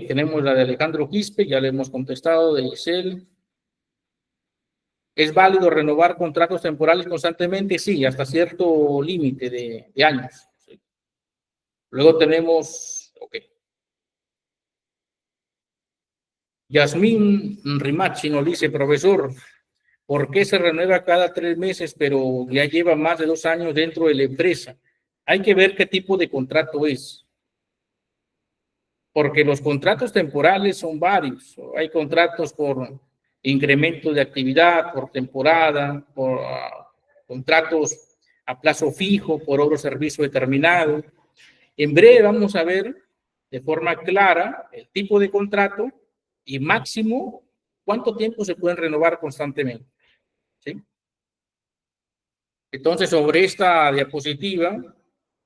tenemos la de Alejandro Quispe, ya le hemos contestado, de Giselle. ¿Es válido renovar contratos temporales constantemente? Sí, hasta cierto límite de años. Sí. Luego tenemos, Yasmín Rimachi nos dice, profesor, ¿por qué se renueva cada 3 meses, pero ya lleva más de 2 años dentro de la empresa? Hay que ver qué tipo de contrato es. Porque los contratos temporales son varios. Hay contratos por incremento de actividad, por temporada, por contratos a plazo fijo, por obra o servicio determinado. En breve vamos a ver de forma clara el tipo de contrato y máximo cuánto tiempo se pueden renovar constantemente. ¿Sí? Entonces, sobre esta diapositiva,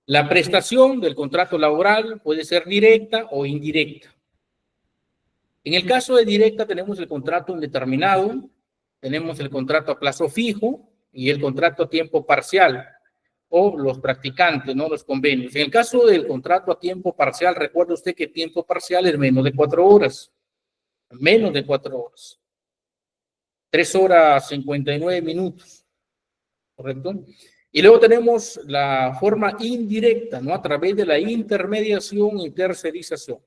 la prestación del contrato laboral puede ser directa o indirecta. En el caso de directa tenemos el contrato indeterminado, tenemos el contrato a plazo fijo y el contrato a tiempo parcial. o los practicantes, ¿no? Los convenios. En el caso del contrato a tiempo parcial, recuerde usted que tiempo parcial es menos de 4 horas. Menos de 4 horas. 3 horas 59 minutos. ¿Correcto? Y luego tenemos la forma indirecta, ¿no? A través de la intermediación y tercerización.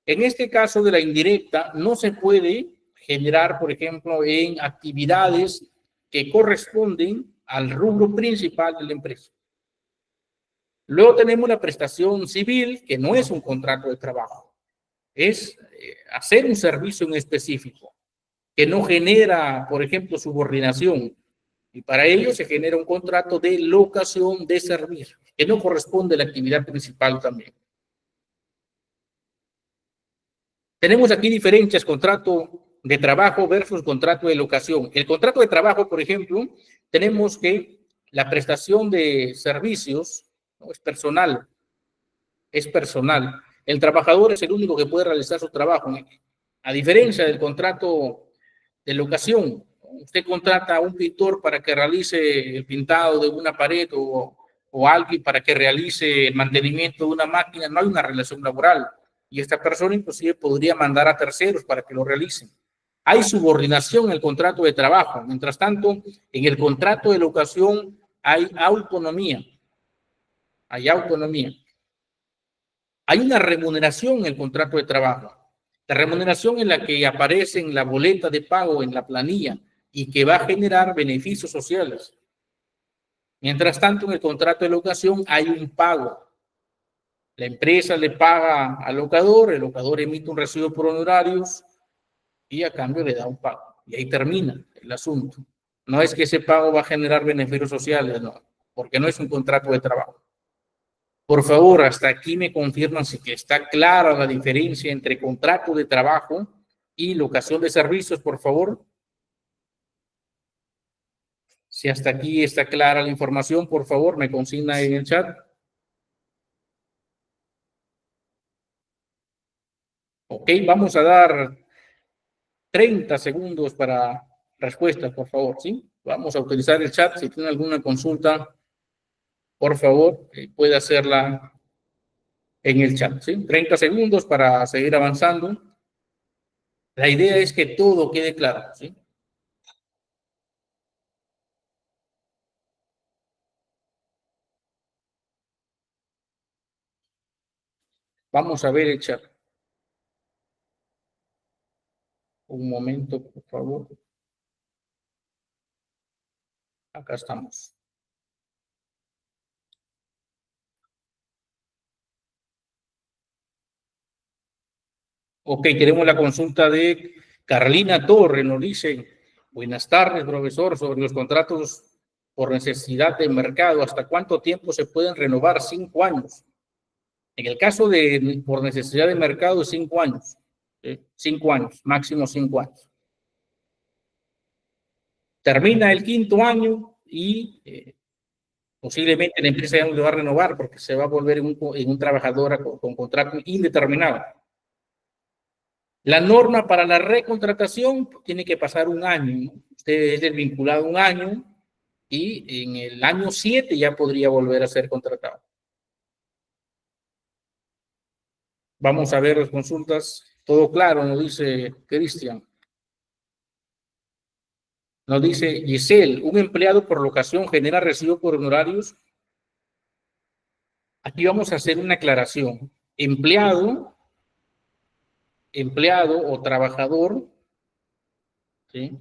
En este caso de la indirecta, no se puede generar, por ejemplo, en actividades que corresponden al rubro principal de la empresa. Luego tenemos la prestación civil, que no es un contrato de trabajo, es hacer un servicio en específico, que no genera, por ejemplo, subordinación. Y para ello se genera un contrato de locación de servicio, que no corresponde a la actividad principal también. Tenemos aquí diferencias, contrato de trabajo versus contrato de locación. El contrato de trabajo, por ejemplo, tenemos que la prestación de servicios, ¿no? Es personal. El trabajador es el único que puede realizar su trabajo. A diferencia del contrato de locación, usted contrata a un pintor para que realice el pintado de una pared o alguien para que realice el mantenimiento de una máquina, no hay una relación laboral. Y esta persona inclusive podría mandar a terceros para que lo realicen. Hay subordinación en el contrato de trabajo. Mientras tanto, en el contrato de locación hay autonomía. Hay autonomía. Hay una remuneración en el contrato de trabajo. La remuneración en la que aparece en la boleta de pago, en la planilla, y que va a generar beneficios sociales. Mientras tanto, en el contrato de locación hay un pago. La empresa le paga al locador, el locador emite un recibo por honorarios y a cambio le da un pago. Y ahí termina el asunto. No es que ese pago va a generar beneficios sociales, no, porque no es un contrato de trabajo. Por favor, hasta aquí me confirman si que está clara la diferencia entre contrato de trabajo y locación de servicios, por favor. Si hasta aquí está clara la información, por favor, me consigna en el chat. Ok, vamos a dar 30 segundos para respuesta, por favor, ¿sí? Vamos a utilizar el chat. Si tiene alguna consulta, por favor, puede hacerla en el chat, ¿sí? 30 segundos para seguir avanzando. La idea es que todo quede claro, ¿sí? Vamos a ver el chat. Un momento, por favor. Acá estamos. Ok, tenemos la consulta de Carlina Torre. Nos dice, buenas tardes, profesor, sobre los contratos por necesidad de mercado. ¿Hasta cuánto tiempo se pueden renovar? 5 años. En el caso de por necesidad de mercado, 5 años. 5 años, máximo 5 años. Termina el 5.º año y posiblemente la empresa ya no le va a renovar porque se va a volver en un trabajador con contrato indeterminado. La norma para la recontratación tiene que pasar 1 año, ¿no? Usted es desvinculado 1 año y en el año 7 ya podría volver a ser contratado. Vamos a ver las consultas. Todo claro, nos dice Cristian. Nos dice Giselle, ¿un empleado por locación genera recibo por honorarios? Aquí vamos a hacer una aclaración. Empleado o trabajador, ¿sí?,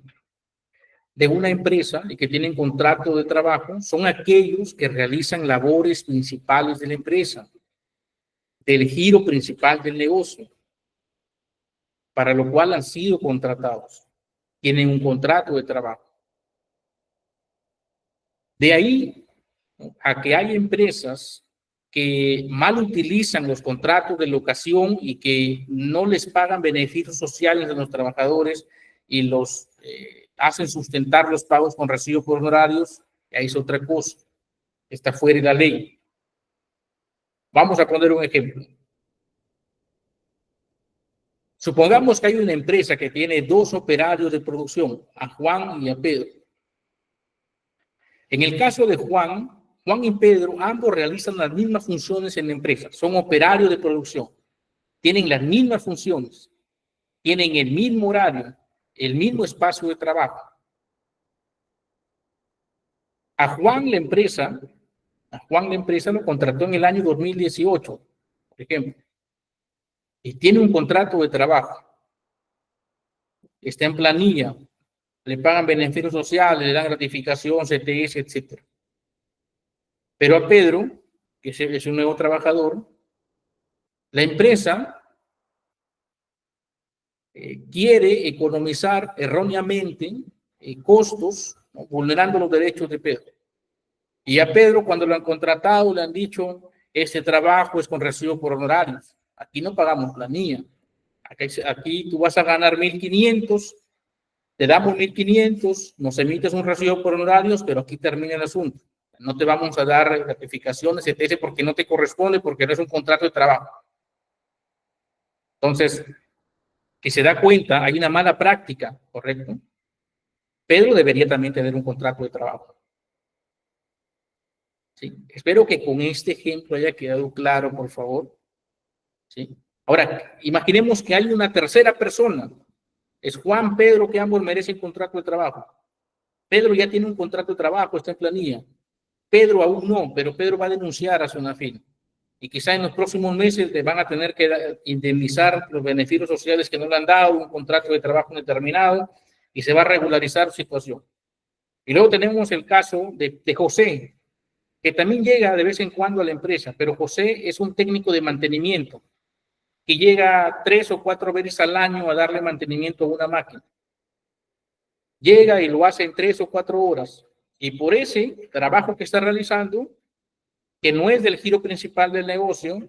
de una empresa y que tienen contrato de trabajo son aquellos que realizan labores principales de la empresa, del giro principal del negocio, para lo cual han sido contratados. Tienen un contrato de trabajo. De ahí a que hay empresas que mal utilizan los contratos de locación y que no les pagan beneficios sociales a los trabajadores y los hacen sustentar los pagos con recibo por honorarios, ahí es otra cosa. Está fuera de la ley. Vamos a poner un ejemplo. Supongamos que hay una empresa que tiene 2 operarios de producción, a Juan y a Pedro. En el caso de Juan, Juan y Pedro, ambos realizan las mismas funciones en la empresa, son operarios de producción, tienen las mismas funciones, tienen el mismo horario, el mismo espacio de trabajo. A Juan la empresa lo contrató en el año 2018, por ejemplo, y tiene un contrato de trabajo, está en planilla, le pagan beneficios sociales, le dan gratificación, CTS, etc. Pero a Pedro, que es un nuevo trabajador, la empresa quiere economizar erróneamente costos, ¿no?, vulnerando los derechos de Pedro. Y a Pedro, cuando lo han contratado, le han dicho, este trabajo es con recibo por honorarios. Aquí no pagamos planilla. Aquí tú vas a ganar 1.500, te damos 1.500, nos emites un recibo por honorarios, pero aquí termina el asunto. No te vamos a dar gratificaciones, etc., porque no te corresponde, porque no es un contrato de trabajo. Entonces, que se da cuenta, hay una mala práctica, ¿correcto? Pedro debería también tener un contrato de trabajo. ¿Sí? Espero que con este ejemplo haya quedado claro, por favor. ¿Sí? Ahora, imaginemos que hay una tercera persona. Es Juan, Pedro, que ambos merecen contrato de trabajo. Pedro ya tiene un contrato de trabajo, está en planilla. Pedro aún no, pero Pedro va a denunciar a Sonafin. Y quizá en los próximos meses le van a tener que indemnizar los beneficios sociales que no le han dado, un contrato de trabajo indeterminado, y se va a regularizar su situación. Y luego tenemos el caso de José, que también llega de vez en cuando a la empresa, pero José es un técnico de mantenimiento que llega 3 o 4 veces al año a darle mantenimiento a una máquina. Llega y lo hace en 3 o 4 horas. Y por ese trabajo que está realizando, que no es del giro principal del negocio,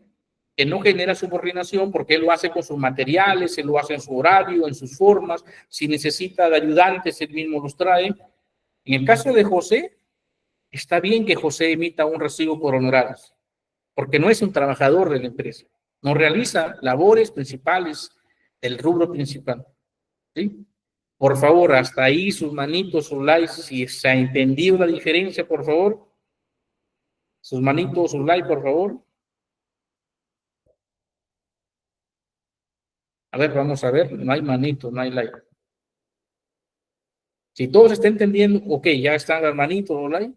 que no genera subordinación porque él lo hace con sus materiales, él lo hace en su horario, en sus formas, si necesita de ayudantes, él mismo los trae. En el caso de José, está bien que José emita un recibo por honorarios, porque no es un trabajador de la empresa, no realiza labores principales del rubro principal. ¿Sí? Por favor, hasta ahí sus manitos, sus likes, si se ha entendido la diferencia, por favor. Sus manitos, sus likes, por favor. A ver, vamos a ver, no hay manitos, no hay like. Si todos están entendiendo, ok, ya están las manitos, los like.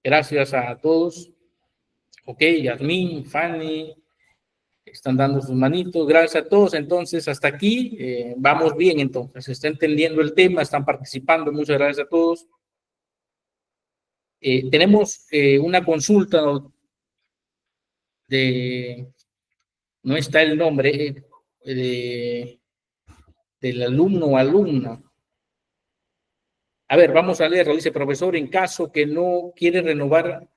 Gracias a todos. Ok, Yasmín, Fanny, están dando sus manitos, gracias a todos. Entonces, hasta aquí vamos bien. Entonces, se está entendiendo el tema, están participando. Muchas gracias a todos. Tenemos una consulta de, no está el nombre, del alumno o alumna. A ver, vamos a leerlo. Dice, profesor, en caso que no quiere renovar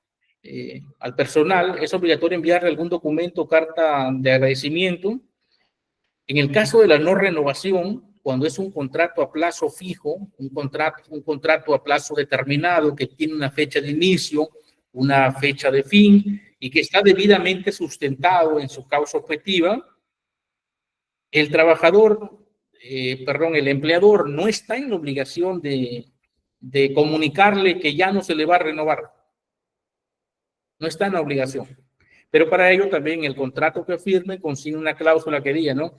al personal, es obligatorio enviarle algún documento o carta de agradecimiento. En el caso de la no renovación, cuando es un contrato a plazo fijo, un contrato a plazo determinado que tiene una fecha de inicio, una fecha de fin y que está debidamente sustentado en su causa objetiva, el trabajador, el empleador no está en la obligación de comunicarle que ya no se le va a renovar. No está en la obligación. Pero para ello también el contrato que firme consigue una cláusula que diga, ¿no?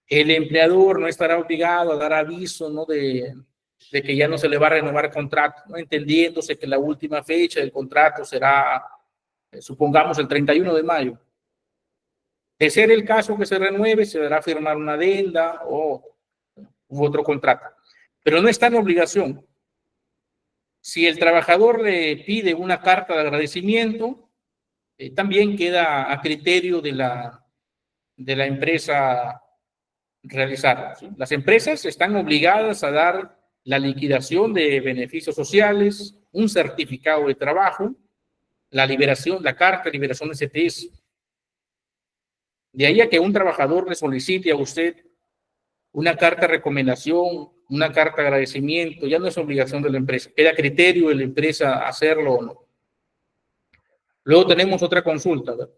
El empleador no estará obligado a dar aviso, ¿no?, de que ya no se le va a renovar el contrato, ¿no?, entendiéndose que la última fecha del contrato será, supongamos, el 31 de mayo. De ser el caso que se renueve, se deberá firmar una adenda u otro contrato. Pero no está en obligación. Si el trabajador le pide una carta de agradecimiento, también queda a criterio de la empresa realizarlo. ¿Sí? Las empresas están obligadas a dar la liquidación de beneficios sociales, un certificado de trabajo, la liberación, la carta de liberación de CTS. De ahí a que un trabajador le solicite a usted una carta de recomendación, una carta de agradecimiento, ya no es obligación de la empresa, queda a criterio de la empresa hacerlo o no. Luego tenemos otra consulta, ¿verdad?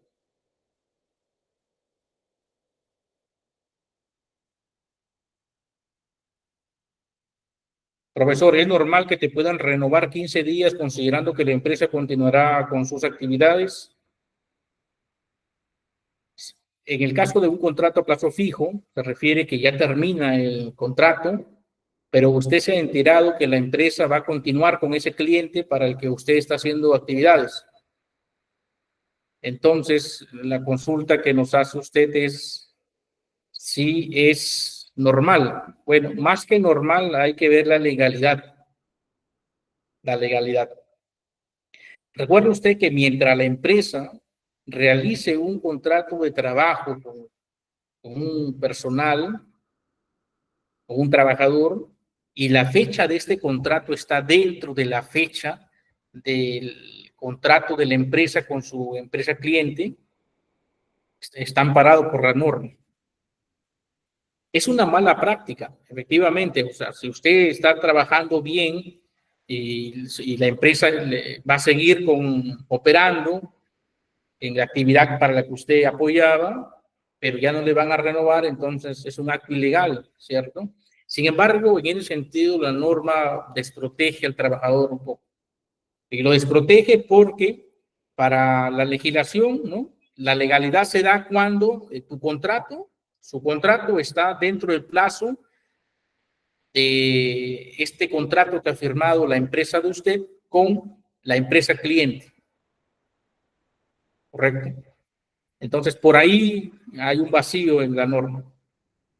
Profesor, ¿es normal que te puedan renovar 15 días considerando que la empresa continuará con sus actividades? En el caso de un contrato a plazo fijo, se refiere que ya termina el contrato, pero usted se ha enterado que la empresa va a continuar con ese cliente para el que usted está haciendo actividades. Entonces, la consulta que nos hace usted es si es normal. Bueno, más que normal, hay que ver la legalidad. La legalidad. Recuerde usted que mientras la empresa realice un contrato de trabajo con un personal, con un trabajador, y la fecha de este contrato está dentro de la fecha del contrato de la empresa con su empresa cliente, está amparado por la norma. Es una mala práctica, efectivamente. O sea, si usted está trabajando bien y la empresa va a seguir operando en la actividad para la que usted apoyaba, pero ya no le van a renovar, entonces es un acto ilegal, ¿cierto? Sin embargo, en ese sentido, la norma desprotege al trabajador un poco. Y lo desprotege porque para la legislación, ¿no? La legalidad se da cuando su contrato está dentro del plazo de este contrato que ha firmado la empresa de usted con la empresa cliente. ¿Correcto? Entonces, por ahí hay un vacío en la norma.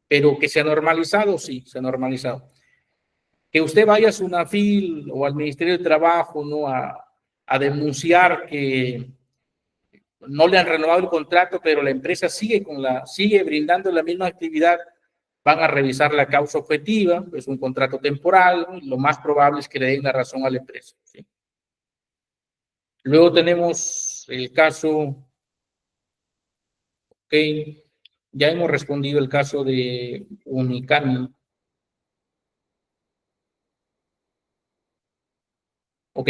Pero que se ha normalizado, sí, se ha normalizado. Que usted vaya a SUNAFIL o al Ministerio de Trabajo, ¿no? A denunciar que no le han renovado el contrato, pero la empresa sigue brindando la misma actividad, van a revisar la causa objetiva, es un contrato temporal, ¿no? Lo más probable es que le den la razón a la empresa, ¿sí? Luego tenemos el caso, ok, ya hemos respondido el caso de Unicami. Ok,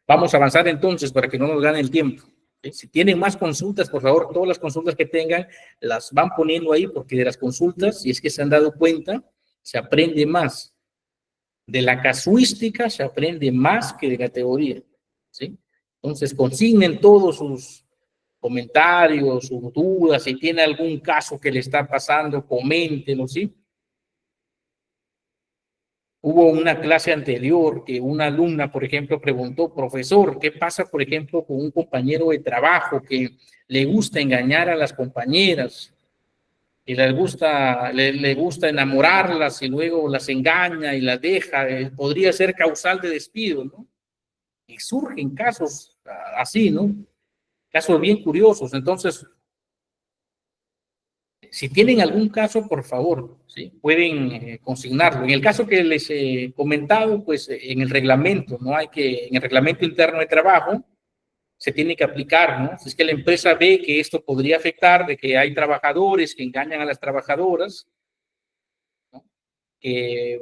vamos a avanzar entonces para que no nos gane el tiempo. Si tienen más consultas, por favor, todas las consultas que tengan, las van poniendo ahí, porque de las consultas, si es que se han dado cuenta, se aprende más. De la casuística se aprende más que de la teoría, ¿sí? Entonces, consignen todos sus comentarios, sus dudas, si tiene algún caso que le está pasando, coméntenlo, ¿sí? Hubo una clase anterior que una alumna, por ejemplo, preguntó, profesor, ¿qué pasa, por ejemplo, con un compañero de trabajo que le gusta engañar a las compañeras y le gusta enamorarlas y luego las engaña y las deja? Podría ser causal de despido, ¿no? Y surgen casos así, ¿no? Casos bien curiosos. Entonces, si tienen algún caso, por favor, ¿sí? Pueden consignarlo. En el caso que les he comentado, pues en el reglamento, en el reglamento interno de trabajo, se tiene que aplicar, ¿no? Si es que la empresa ve que esto podría afectar, de que hay trabajadores que engañan a las trabajadoras, ¿no? Que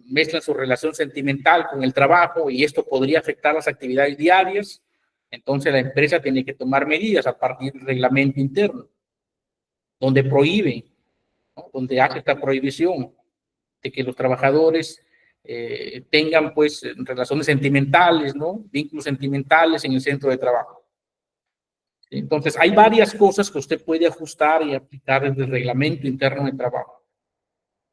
mezclan su relación sentimental con el trabajo y esto podría afectar las actividades diarias, entonces la empresa tiene que tomar medidas a partir del reglamento interno, donde prohíbe, ¿no? Donde hace esta prohibición de que los trabajadores tengan pues relaciones sentimentales, ¿no? Vínculos sentimentales en el centro de trabajo. Entonces, hay varias cosas que usted puede ajustar y aplicar desde el reglamento interno de trabajo.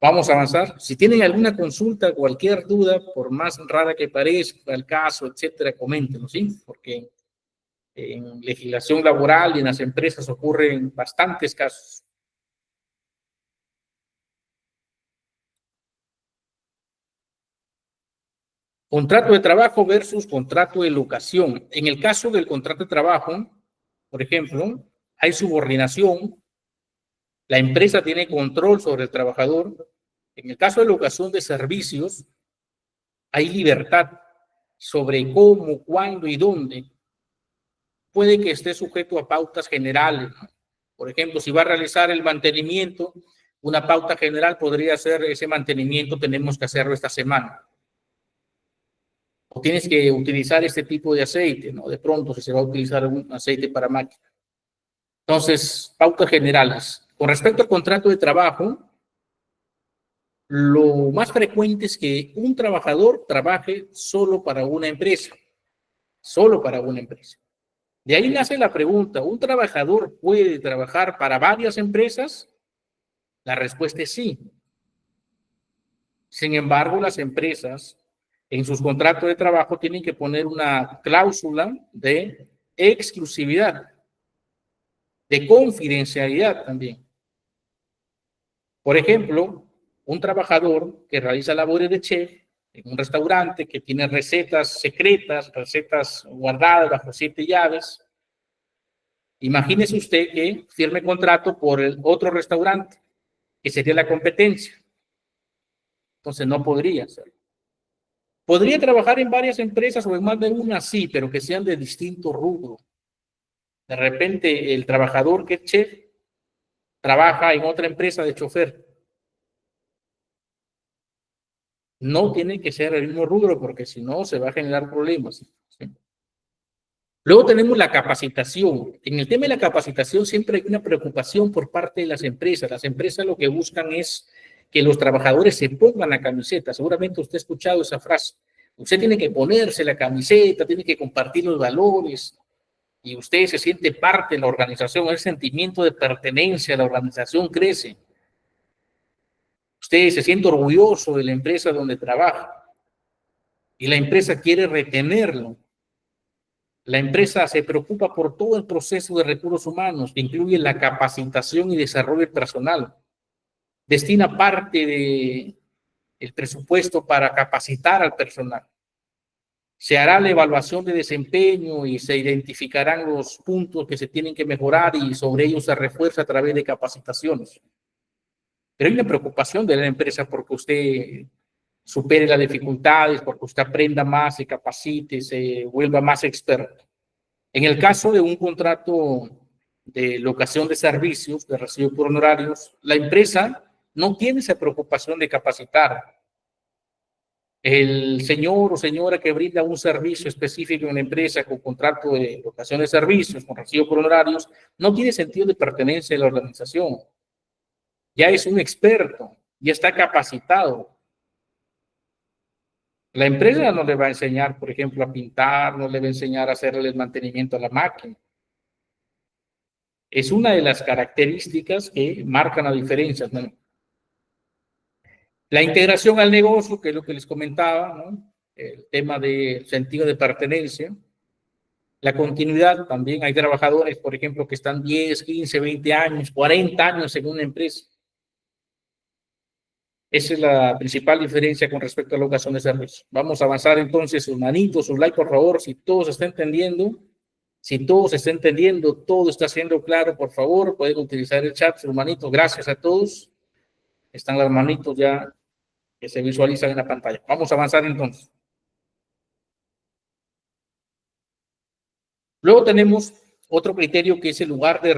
Vamos a avanzar. Si tienen alguna consulta, cualquier duda, por más rara que parezca el caso, etcétera, coméntenlo, ¿sí? Porque en legislación laboral y en las empresas ocurren bastantes casos. Contrato de trabajo versus contrato de locación. En el caso del contrato de trabajo, por ejemplo, hay subordinación, la empresa tiene control sobre el trabajador. En el caso de locación de servicios, hay libertad sobre cómo, cuándo y dónde. Puede que esté sujeto a pautas generales. Por ejemplo, si va a realizar el mantenimiento, una pauta general podría ser ese mantenimiento tenemos que hacerlo esta semana. O tienes que utilizar este tipo de aceite, ¿no? De pronto, si se va a utilizar un aceite para máquina. Entonces, pautas generales. Con respecto al contrato de trabajo, lo más frecuente es que un trabajador trabaje solo para una empresa, solo para una empresa. De ahí nace la pregunta, ¿un trabajador puede trabajar para varias empresas? La respuesta es sí. Sin embargo, las empresas en sus contratos de trabajo tienen que poner una cláusula de exclusividad, de confidencialidad también. Por ejemplo, un trabajador que realiza labores de chef en un restaurante que tiene recetas secretas, recetas guardadas bajo 7 llaves, imagínese usted que firme contrato por el otro restaurante, que sería la competencia. Entonces no podría hacerlo. Podría trabajar en varias empresas o en más de una, sí, pero que sean de distinto rubro. De repente, el trabajador que es chef trabaja en otra empresa de chofer. No tiene que ser el mismo rubro porque si no se va a generar problemas. ¿Sí? Luego tenemos la capacitación. En el tema de la capacitación siempre hay una preocupación por parte de las empresas. Las empresas lo que buscan es que los trabajadores se pongan la camiseta. Seguramente usted ha escuchado esa frase. Usted tiene que ponerse la camiseta, tiene que compartir los valores y usted se siente parte de la organización. El sentimiento de pertenencia a la organización crece. Usted se siente orgulloso de la empresa donde trabaja y la empresa quiere retenerlo. La empresa se preocupa por todo el proceso de recursos humanos, que incluye la capacitación y desarrollo personal. Destina parte del presupuesto para capacitar al personal. Se hará la evaluación de desempeño y se identificarán los puntos que se tienen que mejorar y sobre ellos se refuerza a través de capacitaciones. Pero hay una preocupación de la empresa porque usted supere las dificultades, porque usted aprenda más, se capacite, se vuelva más experto. En el caso de un contrato de locación de servicios, de recibo por honorarios, la empresa no tiene esa preocupación de capacitar. El señor o señora que brinda un servicio específico en una empresa con contrato de locación de servicios, con recibo por honorarios, no tiene sentido de pertenencia a la organización. Ya es un experto, ya está capacitado. La empresa no le va a enseñar, por ejemplo, a pintar, no le va a enseñar a hacerle el mantenimiento a la máquina. Es una de las características que marcan la diferencia, ¿no? La integración al negocio, que es lo que les comentaba, ¿no? El tema del sentido de pertenencia. La continuidad, también hay trabajadores, por ejemplo, que están 10, 15, 20 años, 40 años en una empresa. Esa es la principal diferencia con respecto a la locación de servicios. Vamos a avanzar entonces, sus manitos, sus like, por favor, si todo se está entendiendo. Si todo se está entendiendo, todo está siendo claro, por favor, pueden utilizar el chat, sus manitos. Gracias a todos. Están las manitos ya que se visualizan en la pantalla. Vamos a avanzar entonces. Luego tenemos otro criterio que es el lugar de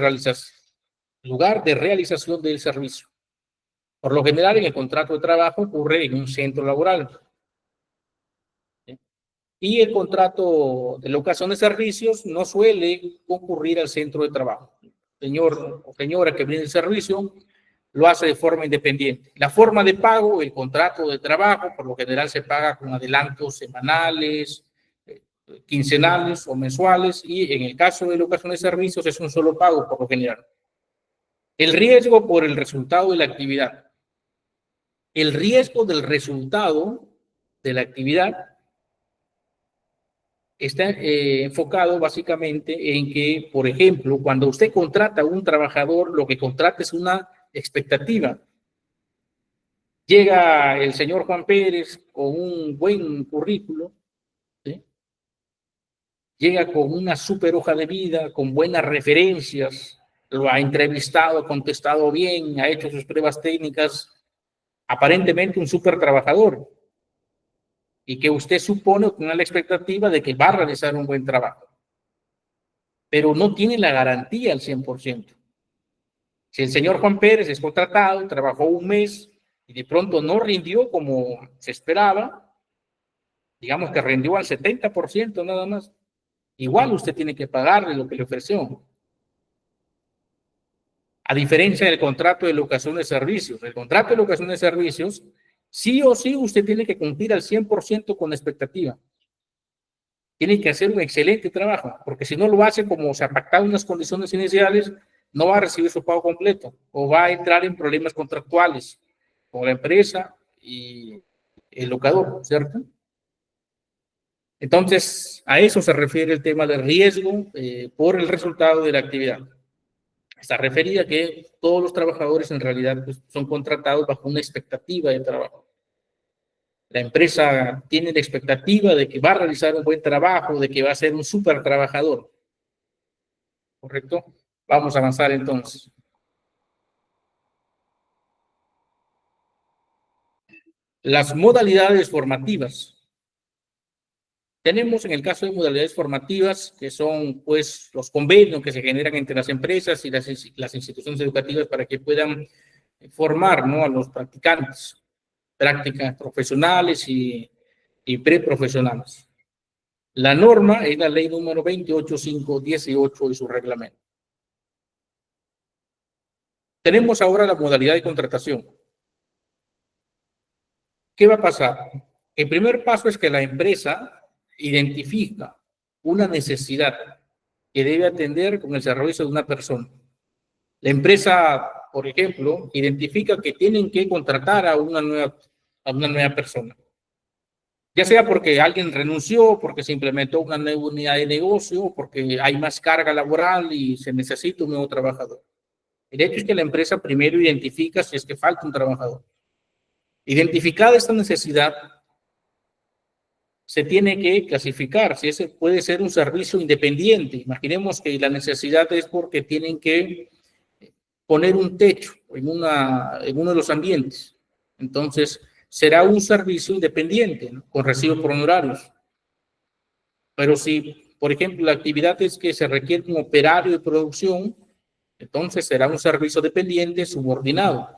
realización del servicio. Por lo general, en el contrato de trabajo ocurre en un centro laboral. Y el contrato de locación de servicios no suele concurrir al centro de trabajo. Señor o señora que brinda el servicio lo hace de forma independiente. La forma de pago, el contrato de trabajo, por lo general se paga con adelantos semanales, quincenales o mensuales, y en el caso de locación de servicios es un solo pago por lo general. El riesgo por el resultado de la actividad. El riesgo del resultado de la actividad está enfocado básicamente en que, por ejemplo, cuando usted contrata a un trabajador, lo que contrata es una expectativa. Llega el señor Juan Pérez con un buen currículo, ¿sí? Llega con una super hoja de vida, con buenas referencias, lo ha entrevistado, ha contestado bien, ha hecho sus pruebas técnicas, aparentemente un super trabajador, y que usted supone o tiene la expectativa de que va a realizar un buen trabajo, pero no tiene la garantía al 100%. Si el señor Juan Pérez es contratado, trabajó un mes y de pronto no rindió como se esperaba, digamos que rindió al 70% nada más, igual usted tiene que pagarle lo que le ofreció. A diferencia del contrato de locación de servicios. El contrato de locación de servicios Sí o sí usted tiene que cumplir al 100% con la expectativa. Tiene que hacer un excelente trabajo, porque si no lo hace como se ha pactado en las condiciones iniciales, no va a recibir su pago completo o va a entrar en problemas contractuales con la empresa y el locador, ¿cierto? Entonces, a eso se refiere el tema del riesgo por el resultado de la actividad. Está referida a que todos los trabajadores en realidad pues, son contratados bajo una expectativa de trabajo. La empresa tiene la expectativa de que va a realizar un buen trabajo, de que va a ser un súper trabajador. ¿Correcto? Vamos a avanzar entonces. Las modalidades formativas. Tenemos en el caso de modalidades formativas, que son pues los convenios que se generan entre las empresas y las instituciones educativas para que puedan formar, ¿no?, a los practicantes, prácticas profesionales y preprofesionales. La norma es la ley número 28518 y su reglamento. Tenemos ahora la modalidad de contratación. ¿Qué va a pasar? El primer paso es que la empresa identifica una necesidad que debe atender con el servicio de una persona. La empresa, por ejemplo, identifica que tienen que contratar a una nueva persona. Ya sea porque alguien renunció, porque se implementó una nueva unidad de negocio, porque hay más carga laboral y se necesita un nuevo trabajador. El hecho es que la empresa primero identifica si es que falta un trabajador. Identificada esta necesidad, se tiene que clasificar si ese puede ser un servicio independiente. Imaginemos que la necesidad es porque tienen que poner un techo en uno de los ambientes. Entonces, será un servicio independiente, ¿no?, con recibo por honorarios. Pero si, por ejemplo, la actividad es que se requiere un operario de producción, entonces será un servicio dependiente subordinado.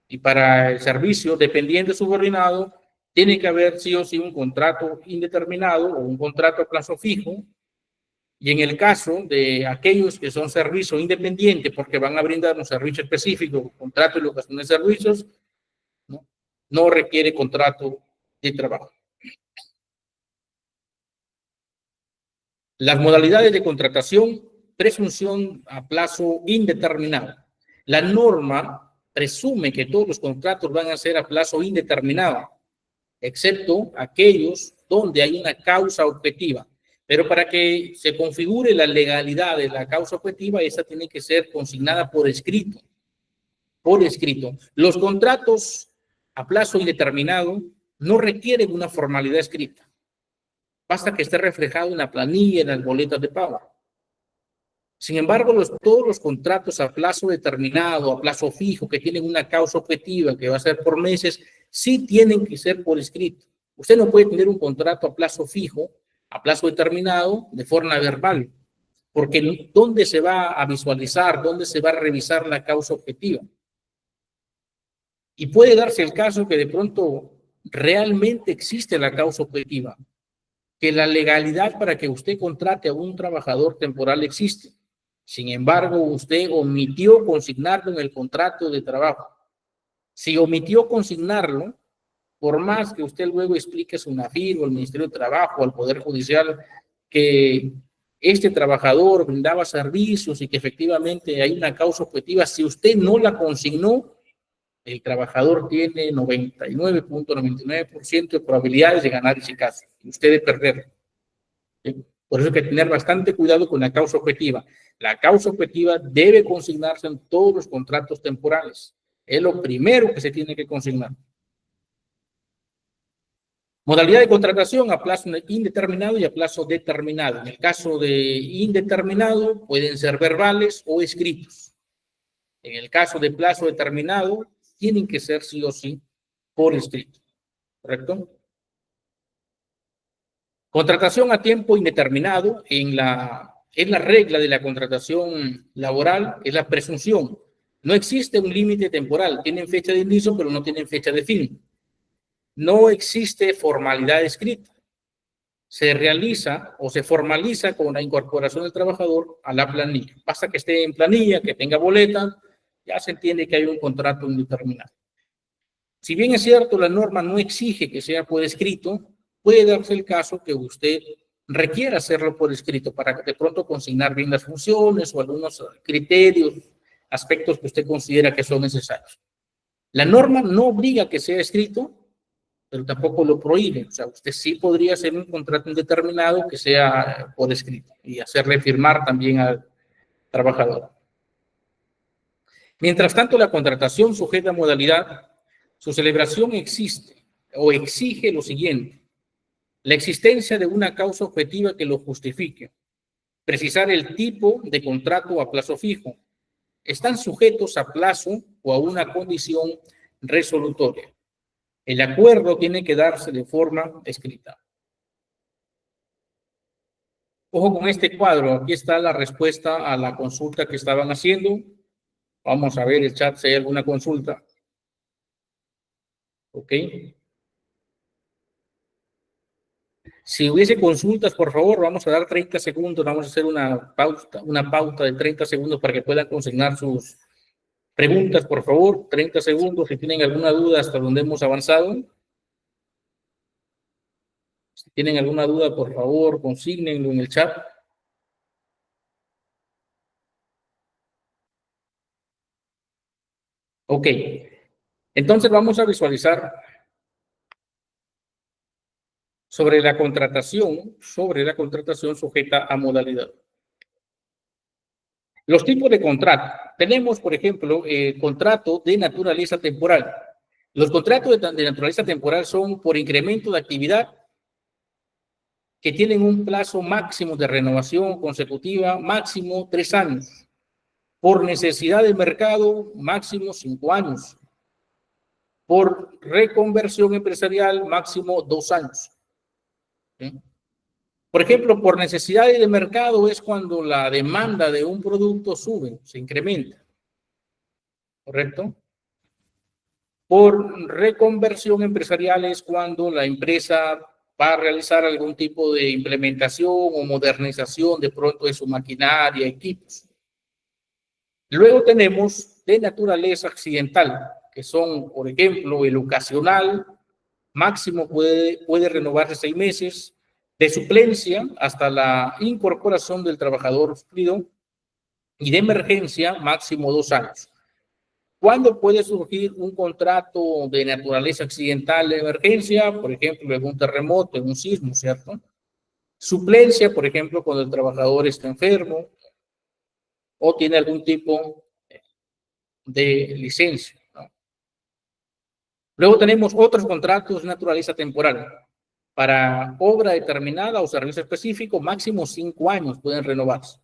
Y para el servicio dependiente subordinado, tiene que haber sí o sí un contrato indeterminado o un contrato a plazo fijo. Y en el caso de aquellos que son servicio independiente porque van a brindar un servicio específico, contrato de locación de servicios, no requiere contrato de trabajo. Las modalidades de contratación, presunción a plazo indeterminado. La norma presume que todos los contratos van a ser a plazo indeterminado, excepto aquellos donde hay una causa objetiva. Pero para que se configure la legalidad de la causa objetiva, esa tiene que ser consignada por escrito. Por escrito. Los contratos a plazo indeterminado no requieren una formalidad escrita. Basta que esté reflejado en la planilla, en las boletas de pago. Sin embargo, todos los contratos a plazo determinado, a plazo fijo, que tienen una causa objetiva, que va a ser por meses, sí tienen que ser por escrito. Usted no puede tener un contrato a plazo fijo, a plazo determinado, de forma verbal, porque ¿dónde se va a visualizar, dónde se va a revisar la causa objetiva? Y puede darse el caso que de pronto realmente existe la causa objetiva, que la legalidad para que usted contrate a un trabajador temporal existe. Sin embargo, usted omitió consignarlo en el contrato de trabajo. Si omitió consignarlo, por más que usted luego explique a SUNAFIR o al Ministerio de Trabajo o al Poder Judicial que este trabajador brindaba servicios y que efectivamente hay una causa objetiva, si usted no la consignó, el trabajador tiene 99.99% de probabilidades de ganar ese caso y usted de perder. Por eso hay que tener bastante cuidado con la causa objetiva. La causa objetiva debe consignarse en todos los contratos temporales. Es lo primero que se tiene que consignar. Modalidad de contratación a plazo indeterminado y a plazo determinado. En el caso de indeterminado, pueden ser verbales o escritos. En el caso de plazo determinado, tienen que ser sí o sí por escrito. ¿Correcto? Contratación a tiempo indeterminado, es la regla de la contratación laboral, es la presunción. No existe un límite temporal, tienen fecha de inicio, pero no tienen fecha de fin. No existe formalidad escrita. Se realiza o se formaliza con la incorporación del trabajador a la planilla. Basta que esté en planilla, que tenga boleta, ya se entiende que hay un contrato indeterminado. Si bien es cierto, la norma no exige que sea por escrito, puede darse el caso que usted requiera hacerlo por escrito para de pronto consignar bien las funciones o algunos criterios, aspectos que usted considera que son necesarios. La norma no obliga que sea escrito, pero tampoco lo prohíbe. O sea, usted sí podría hacer un contrato indeterminado que sea por escrito y hacerle firmar también al trabajador. Mientras tanto, la contratación sujeta a modalidad, su celebración existe o exige lo siguiente: la existencia de una causa objetiva que lo justifique, precisar el tipo de contrato a plazo fijo, están sujetos a plazo o a una condición resolutoria. El acuerdo tiene que darse de forma escrita. Ojo con este cuadro, aquí está la respuesta a la consulta que estaban haciendo. Vamos a ver el chat si hay alguna consulta. Ok. Si hubiese consultas, por favor, vamos a dar 30 segundos, vamos a hacer una pauta de 30 segundos para que puedan consignar sus preguntas, por favor. 30 segundos, si tienen alguna duda hasta donde hemos avanzado. Si tienen alguna duda, por favor, consígnenlo en el chat. Ok. Entonces vamos a visualizar sobre la contratación sujeta a modalidad. Los tipos de contrato. Tenemos, por ejemplo, contrato de naturaleza temporal. Los contratos de naturaleza temporal son por incremento de actividad que tienen un plazo máximo de renovación consecutiva, máximo 3 años. Por necesidad del mercado, máximo 5 años. Por reconversión empresarial, máximo 2 años. ¿Sí? Por ejemplo, por necesidades de mercado es cuando la demanda de un producto sube, se incrementa. ¿Correcto? Por reconversión empresarial es cuando la empresa va a realizar algún tipo de implementación o modernización de pronto de su maquinaria, equipos. Luego tenemos de naturaleza accidental, que son, por ejemplo, el ocasional, máximo puede renovarse 6 meses, de suplencia hasta la incorporación del trabajador suplido, y de emergencia, máximo 2 años. ¿Cuándo puede surgir un contrato de naturaleza accidental de emergencia? Por ejemplo, en un terremoto, en un sismo, ¿cierto? Suplencia, por ejemplo, cuando el trabajador está enfermo o tiene algún tipo de licencia, ¿no? Luego tenemos otros contratos de naturaleza temporal. Para obra determinada o servicio específico, máximo 5 años pueden renovarse.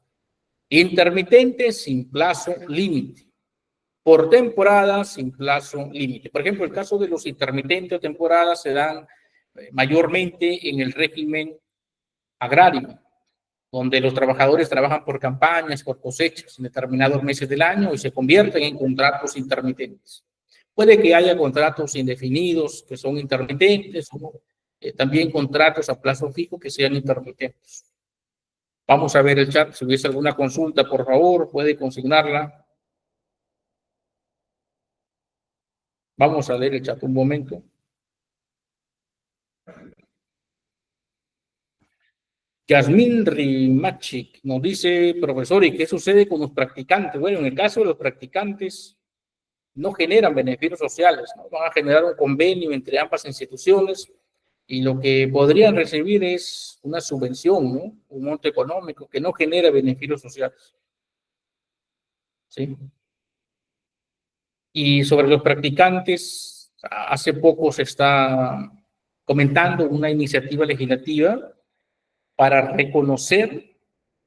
Intermitentes sin plazo límite. Por temporada sin plazo límite. Por ejemplo, el caso de los intermitentes o temporadas se dan mayormente en el régimen agrario, donde los trabajadores trabajan por campañas, por cosechas en determinados meses del año y se convierten en contratos intermitentes. Puede que haya contratos indefinidos que son intermitentes, o también contratos a plazo fijo que sean intermitentes. Vamos a ver el chat. Si hubiese alguna consulta, por favor, puede consignarla. Vamos a leer el chat un momento. Yasmín Rimachik nos dice, profesor, ¿y qué sucede con los practicantes? Bueno, en el caso de los practicantes, no generan beneficios sociales, ¿no? Van a generar un convenio entre ambas instituciones y lo que podrían recibir es una subvención, ¿no? Un monto económico que no genera beneficios sociales. ¿Sí? Y sobre los practicantes, hace poco se está comentando una iniciativa legislativa para reconocer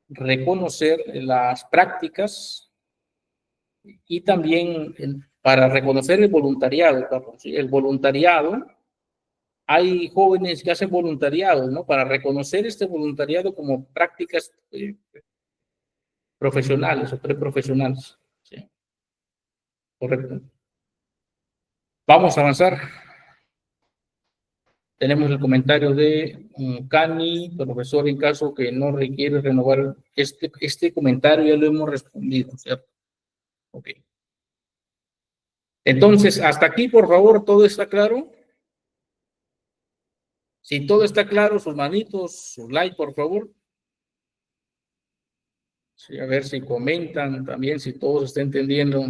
las prácticas y también para reconocer el voluntariado, ¿sí? El voluntariado, hay jóvenes que hacen voluntariado, ¿no? Para reconocer este voluntariado como prácticas profesionales o preprofesionales. ¿Sí? Correcto. Vamos a avanzar. Tenemos el comentario de Cani, profesor, en caso que no requiere renovar este comentario, ya lo hemos respondido, ¿cierto? Ok. Entonces, hasta aquí, por favor, ¿todo está claro? Si todo está claro, sus manitos, su like, por favor. Sí, a ver si comentan también, si todos están entendiendo.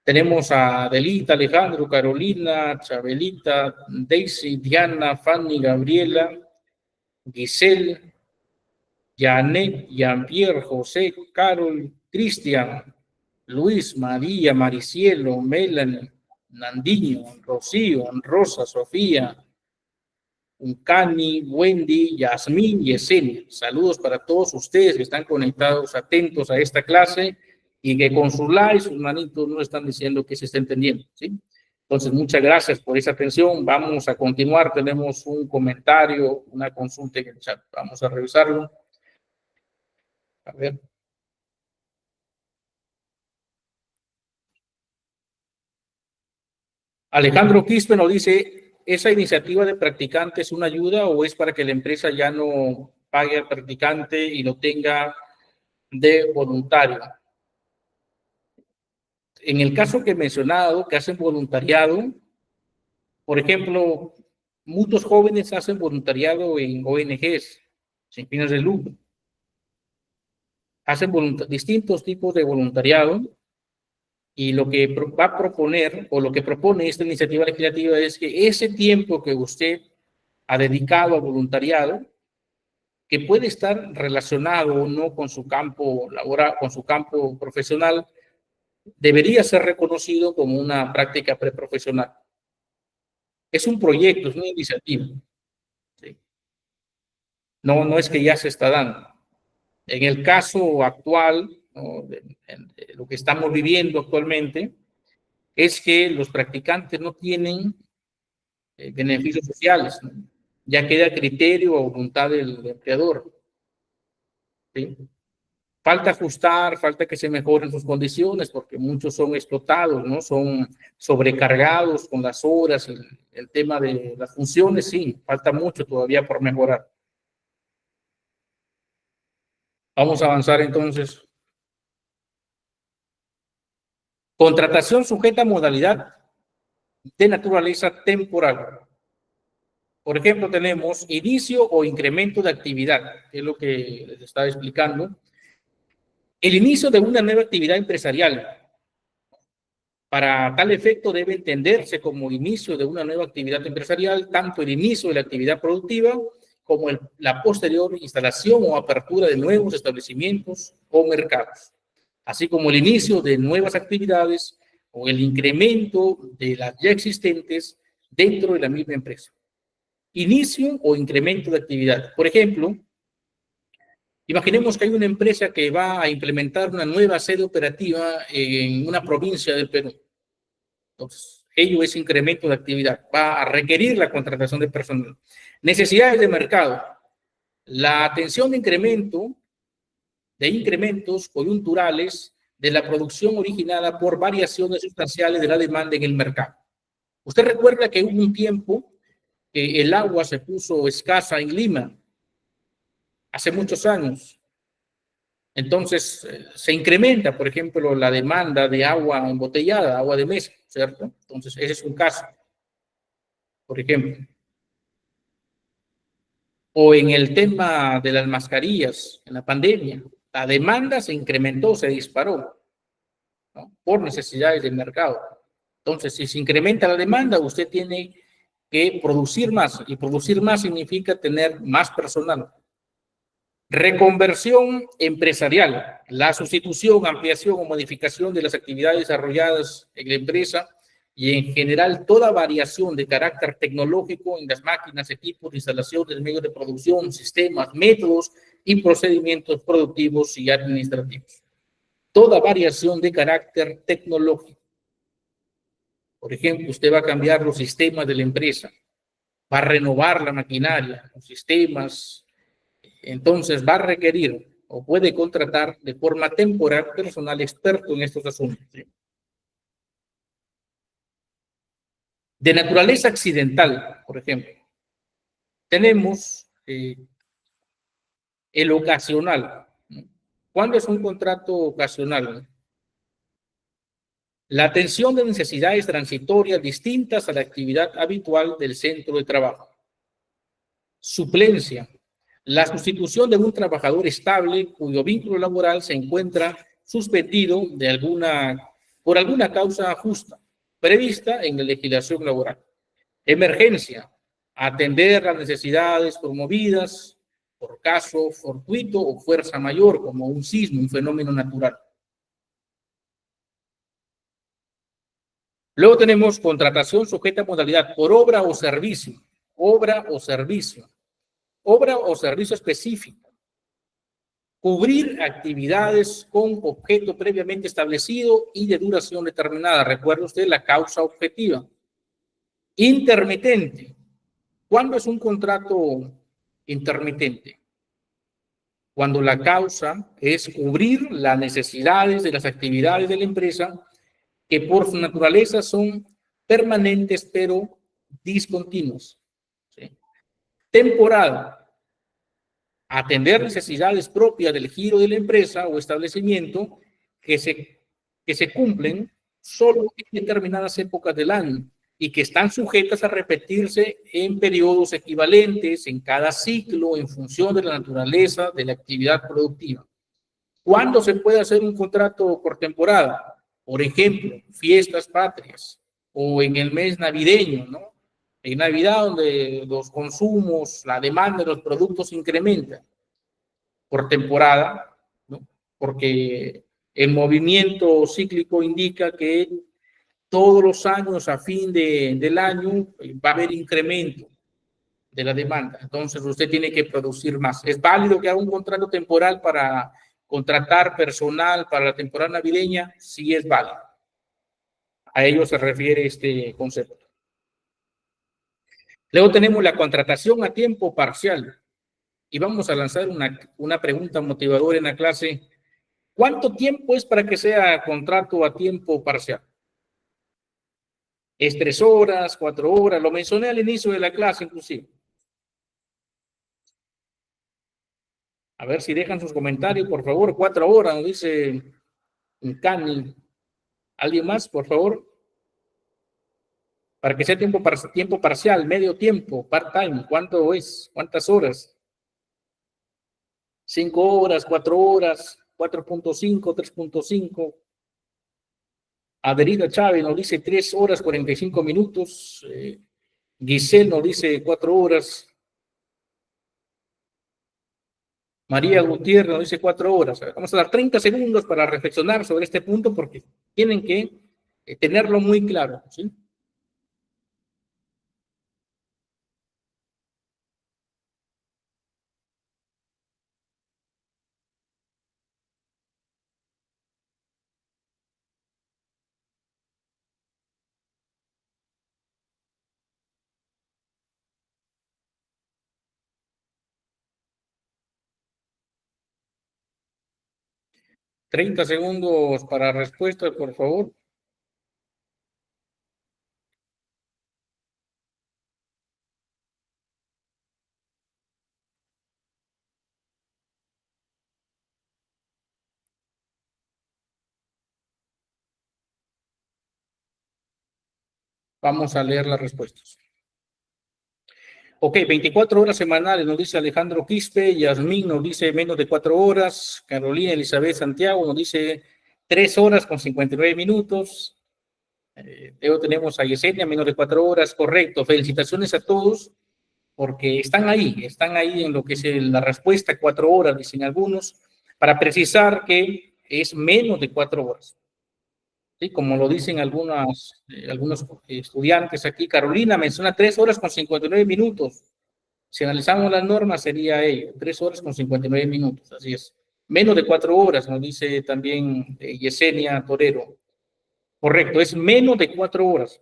Tenemos a Adelita, Alejandro, Carolina, Chabelita, Daisy, Diana, Fanny, Gabriela, Giselle, Janet, Jean-Pierre, José, Carol, Cristian, Luis, María, Maricielo, Melanie, Nandiño, Rocío, Rosa, Sofía, Uncani, Wendy, Yasmín, Yesenia. Saludos para todos ustedes que están conectados, atentos a esta clase y que con sus likes, sus manitos nos están diciendo que se está entendiendo, ¿sí? Entonces, muchas gracias por esa atención. Vamos a continuar. Tenemos un comentario, una consulta en el chat. Vamos a revisarlo. A ver. Alejandro Quispe nos dice, ¿esa iniciativa de practicante es una ayuda o es para que la empresa ya no pague al practicante y lo tenga de voluntario? En el caso que he mencionado, que hacen voluntariado, por ejemplo, muchos jóvenes hacen voluntariado en ONGs, sin fines de lucro. Hacen distintos tipos de voluntariado y lo que va a proponer o lo que propone esta iniciativa legislativa es que ese tiempo que usted ha dedicado al voluntariado, que puede estar relacionado o no con su campo laboral, con su campo profesional, debería ser reconocido como una práctica preprofesional. Es un proyecto, es una iniciativa. ¿Sí? No es que ya se está dando. En el caso actual, ¿no? de lo que estamos viviendo actualmente, es que los practicantes no tienen beneficios sociales, ¿no? Ya queda criterio o voluntad del empleador. ¿Sí? Falta ajustar, falta que se mejoren sus condiciones, porque muchos son explotados, ¿no? Son sobrecargados con las horas, el tema de las funciones, sí, falta mucho todavía por mejorar. Vamos a avanzar entonces. Contratación sujeta a modalidad de naturaleza temporal. Por ejemplo, tenemos inicio o incremento de actividad, que es lo que les estaba explicando. El inicio de una nueva actividad empresarial. Para tal efecto debe entenderse como inicio de una nueva actividad empresarial, tanto el inicio de la actividad productiva como la posterior instalación o apertura de nuevos establecimientos o mercados, así como el inicio de nuevas actividades o el incremento de las ya existentes dentro de la misma empresa. Inicio o incremento de actividad. Por ejemplo, imaginemos que hay una empresa que va a implementar una nueva sede operativa en una provincia del Perú. Entonces, ello es incremento de actividad. Va a requerir la contratación de personal. Necesidades de mercado. La atención de incrementos coyunturales de la producción originada por variaciones sustanciales de la demanda en el mercado. Usted recuerda que hubo un tiempo que el agua se puso escasa en Lima, hace muchos años. Entonces, se incrementa, por ejemplo, la demanda de agua embotellada, agua de mesa, ¿cierto? Entonces, ese es un caso, por ejemplo. O en el tema de las mascarillas, en la pandemia, la demanda se incrementó, se disparó, ¿no? Por necesidades del mercado. Entonces, si se incrementa la demanda, usted tiene que producir más, y producir más significa tener más personal. Reconversión empresarial, la sustitución, ampliación o modificación de las actividades desarrolladas en la empresa y en general toda variación de carácter tecnológico en las máquinas, equipos, instalaciones, medios de producción, sistemas, métodos y procedimientos productivos y administrativos. Toda variación de carácter tecnológico. Por ejemplo, usted va a cambiar los sistemas de la empresa, va a renovar la maquinaria, los sistemas. Entonces va a requerir o puede contratar de forma temporal personal experto en estos asuntos. ¿Sí? De naturaleza accidental, por ejemplo, tenemos el ocasional. ¿No? ¿Cuándo es un contrato ocasional? La atención de necesidades transitorias distintas a la actividad habitual del centro de trabajo. Suplencia. La sustitución de un trabajador estable cuyo vínculo laboral se encuentra suspendido por alguna causa justa prevista en la legislación laboral. Emergencia. Atender las necesidades promovidas por caso fortuito o fuerza mayor, como un sismo, un fenómeno natural. Luego tenemos contratación sujeta a modalidad por obra o servicio. Obra o servicio. Obra o servicio específico. Cubrir actividades con objeto previamente establecido y de duración determinada. Recuerde usted la causa objetiva. Intermitente. ¿Cuándo es un contrato intermitente? Cuando la causa es cubrir las necesidades de las actividades de la empresa que por su naturaleza son permanentes pero discontinuos. ¿Sí? Temporada. Atender necesidades propias del giro de la empresa o establecimiento que se cumplen solo en determinadas épocas del año y que están sujetas a repetirse en periodos equivalentes en cada ciclo en función de la naturaleza de la actividad productiva. ¿Cuándo se puede hacer un contrato por temporada? Por ejemplo, fiestas patrias o en el mes navideño, ¿no? En Navidad, donde los consumos, la demanda de los productos incrementa por temporada, ¿no? Porque el movimiento cíclico indica que todos los años, a fin del año, va a haber incremento de la demanda. Entonces, usted tiene que producir más. ¿Es válido que haga un contrato temporal para contratar personal para la temporada navideña? Sí, es válido. A ello se refiere este concepto. Luego tenemos la contratación a tiempo parcial. Y vamos a lanzar una pregunta motivadora en la clase. ¿Cuánto tiempo es para que sea contrato a tiempo parcial? ¿Es 3 horas, 4 horas? Lo mencioné al inicio de la clase, inclusive. A ver si dejan sus comentarios, por favor. 4 horas, nos dice Cani. ¿Alguien más, por favor? Para que sea tiempo parcial, medio tiempo, part-time, ¿cuánto es? ¿Cuántas horas? 5 horas, 4 horas, 4.5, 3.5. Adelina Chávez nos dice 3 horas 45 minutos. Giselle nos dice 4 horas. María Gutiérrez nos dice 4 horas. Vamos a dar 30 segundos para reflexionar sobre este punto porque tienen que tenerlo muy claro, ¿sí? Treinta segundos para respuesta, por favor. Vamos a leer las respuestas. Ok, 24 horas semanales, nos dice Alejandro Quispe. Yasmín nos dice menos de 4 horas. Carolina Elizabeth Santiago nos dice 3 horas con 59 minutos. Luego tenemos a Yesenia, menos de 4 horas. Correcto, felicitaciones a todos porque están ahí en lo que es la respuesta, 4 horas, dicen algunos, para precisar que es menos de 4 horas. ¿Sí? Como lo dicen algunos estudiantes aquí. Carolina menciona 3 horas con 59 minutos. Si analizamos las normas, sería ello, 3 horas con 59 minutos, así es. Menos de 4 horas, nos dice también Yesenia Torero. Correcto, es menos de 4 horas.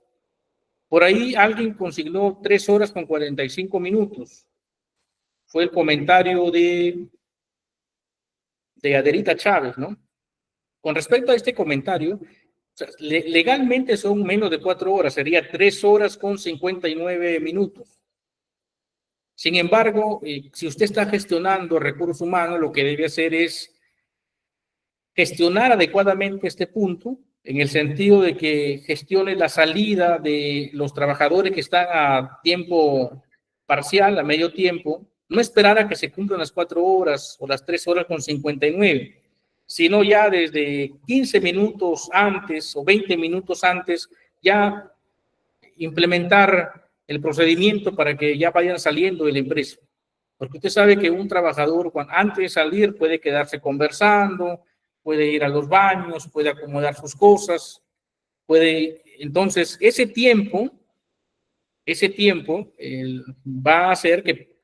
Por ahí alguien consignó 3 horas con 45 minutos. Fue el comentario de Adelita Chávez, ¿no? Con respecto a este comentario, o sea, legalmente son menos de 4 horas, sería 3 horas con 59 minutos. Sin embargo, si usted está gestionando recursos humanos, lo que debe hacer es gestionar adecuadamente este punto en el sentido de que gestione la salida de los trabajadores que están a tiempo parcial, a medio tiempo, no esperar a que se cumplan las 4 horas o las 3 horas con 59, sino ya desde 15 minutos antes o 20 minutos antes, ya implementar el procedimiento para que ya vayan saliendo de la empresa. Porque usted sabe que un trabajador, antes de salir, puede quedarse conversando, puede ir a los baños, puede acomodar sus cosas, entonces ese tiempo va a hacer que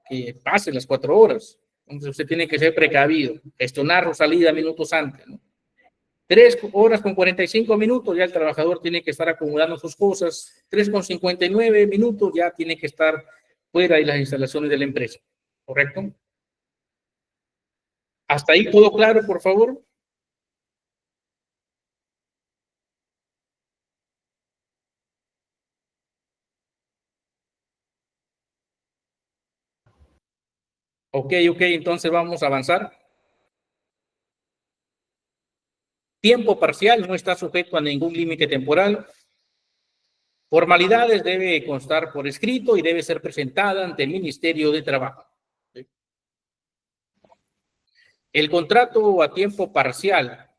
pase las 4 horas. Entonces usted tiene que ser precavido, gestionar su salida minutos antes, ¿no? 3 horas con 45 minutos, ya el trabajador tiene que estar acomodando sus cosas. 3 con 59 minutos, ya tiene que estar fuera de las instalaciones de la empresa. ¿Correcto? ¿Hasta ahí todo claro, por favor? Ok, entonces vamos a avanzar. Tiempo parcial no está sujeto a ningún límite temporal. Formalidades debe constar por escrito y debe ser presentada ante el Ministerio de Trabajo. El contrato a tiempo parcial,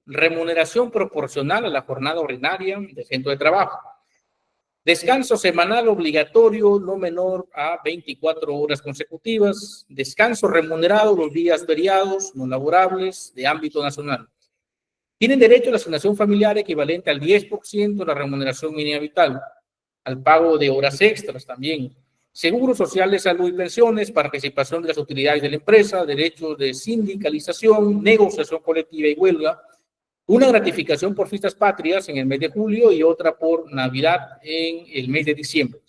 remuneración proporcional a la jornada ordinaria del centro de trabajo. Descanso semanal obligatorio no menor a 24 horas consecutivas. Descanso remunerado los días feriados no laborables de ámbito nacional. Tienen derecho a la asignación familiar equivalente al 10% de la remuneración mínima vital, al pago de horas extras también, seguro social de salud y pensiones, participación de las utilidades de la empresa, derechos de sindicalización, negociación colectiva y huelga, una gratificación por fiestas patrias en el mes de julio y otra por Navidad en el mes de diciembre.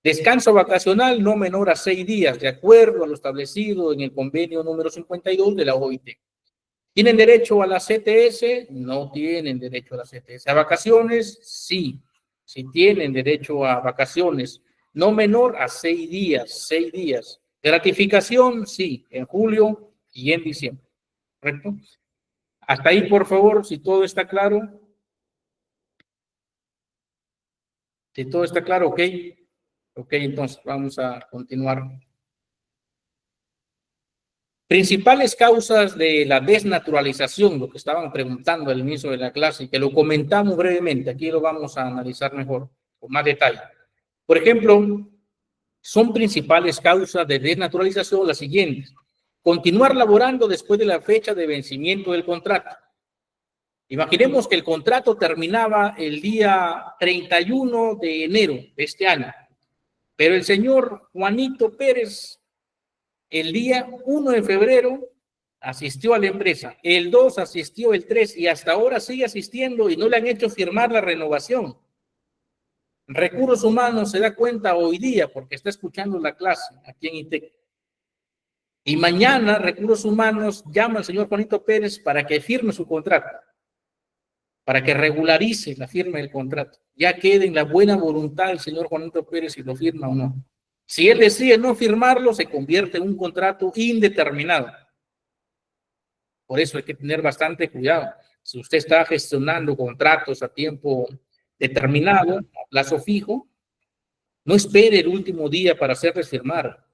Descanso vacacional no menor a 6 días, de acuerdo a lo establecido en el convenio número 52 de la OIT. ¿Tienen derecho a la CTS? No tienen derecho a la CTS. ¿A vacaciones? Sí, sí tienen derecho a vacaciones. No menor a 6 días, 6 días. Gratificación, sí, en julio y en diciembre. ¿Correcto? Hasta ahí, por favor, si todo está claro. Si todo está claro, ok. Ok, entonces vamos a continuar. Principales causas de la desnaturalización, lo que estaban preguntando al inicio de la clase, que lo comentamos brevemente, aquí lo vamos a analizar mejor, con más detalle. Por ejemplo, son principales causas de desnaturalización las siguientes. Continuar laborando después de la fecha de vencimiento del contrato. Imaginemos que el contrato terminaba el día 31 de enero de este año, pero el señor Juanito Pérez el día 1 de febrero asistió a la empresa, el 2 asistió el 3 y hasta ahora sigue asistiendo y no le han hecho firmar la renovación. Recursos Humanos se da cuenta hoy día porque está escuchando la clase aquí en ITEC. Y mañana Recursos Humanos llama al señor Juanito Pérez para que firme su contrato, para que regularice la firma del contrato. Ya quede en la buena voluntad del señor Juanito Pérez si lo firma o no. Si él decide no firmarlo, se convierte en un contrato indeterminado. Por eso hay que tener bastante cuidado. Si usted está gestionando contratos a tiempo determinado, a plazo fijo, no espere el último día para hacerles firmar.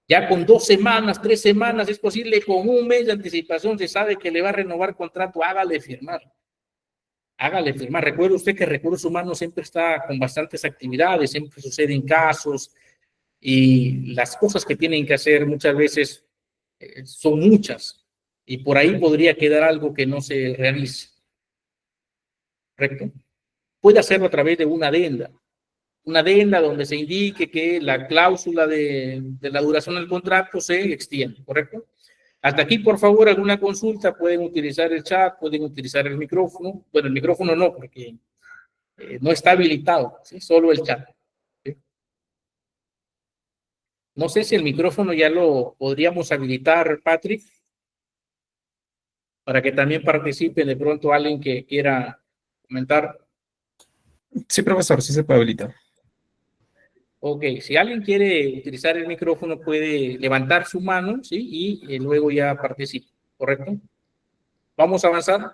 Ya con 2 semanas, 3 semanas, es posible con un mes de anticipación, se sabe que le va a renovar contrato, hágale firmar. Hágale firmar. Recuerde usted que Recursos Humanos siempre está con bastantes actividades, siempre suceden casos y las cosas que tienen que hacer muchas veces son muchas y por ahí podría quedar algo que no se realice. ¿Correcto? Puede hacerlo a través de una adenda donde se indique que la cláusula de la duración del contrato se extiende, ¿correcto? Hasta aquí, por favor, alguna consulta, pueden utilizar el chat, pueden utilizar el micrófono. Bueno, el micrófono no, porque no está habilitado, ¿sí? Solo el chat. ¿Sí? No sé si el micrófono ya lo podríamos habilitar, Patrick, para que también participe de pronto alguien que quiera comentar. Sí, profesor, sí se puede habilitar. Ok, si alguien quiere utilizar el micrófono puede levantar su mano, ¿sí? Y luego ya participa, ¿correcto? Vamos a avanzar.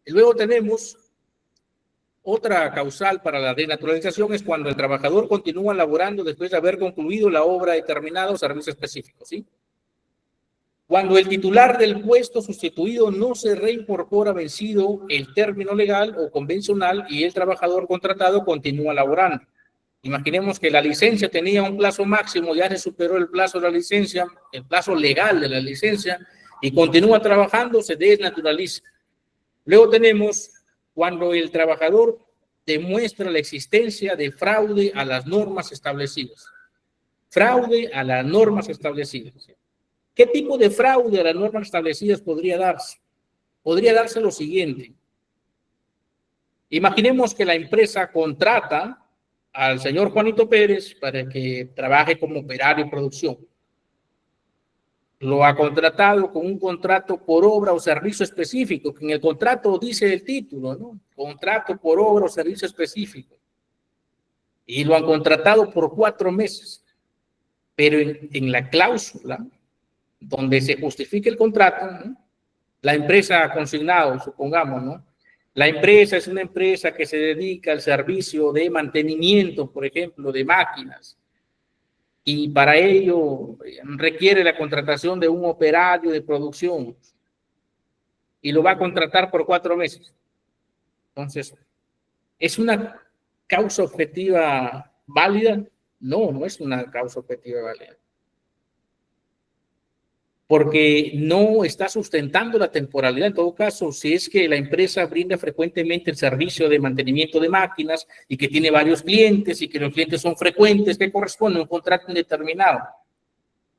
Luego tenemos otra causal para la denaturalización, es cuando el trabajador continúa laborando después de haber concluido la obra determinada o servicio específico, ¿sí? Cuando el titular del puesto sustituido no se reincorpora vencido el término legal o convencional y el trabajador contratado continúa laborando. Imaginemos que la licencia tenía un plazo máximo, ya se superó el plazo de la licencia, el plazo legal de la licencia, y continúa trabajando, se desnaturaliza. Luego tenemos cuando el trabajador demuestra la existencia de fraude a las normas establecidas. Fraude a las normas establecidas. ¿Qué tipo de fraude a las normas establecidas podría darse? Podría darse lo siguiente. Imaginemos que la empresa contrata al señor Juanito Pérez para que trabaje como operario de producción. Lo ha contratado con un contrato por obra o servicio específico, que en el contrato dice el título, ¿no? Contrato por obra o servicio específico. Y lo han contratado por 4 meses. Pero en la cláusula donde se justifique el contrato, ¿no? La empresa ha consignado, supongamos, ¿no? La empresa es una empresa que se dedica al servicio de mantenimiento, por ejemplo, de máquinas, y para ello requiere la contratación de un operario de producción y lo va a contratar por 4 meses. Entonces, ¿es una causa objetiva válida? No, no es una causa objetiva válida. Porque no está sustentando la temporalidad. En todo caso, si es que la empresa brinda frecuentemente el servicio de mantenimiento de máquinas y que tiene varios clientes y que los clientes son frecuentes, que corresponde a un contrato indeterminado.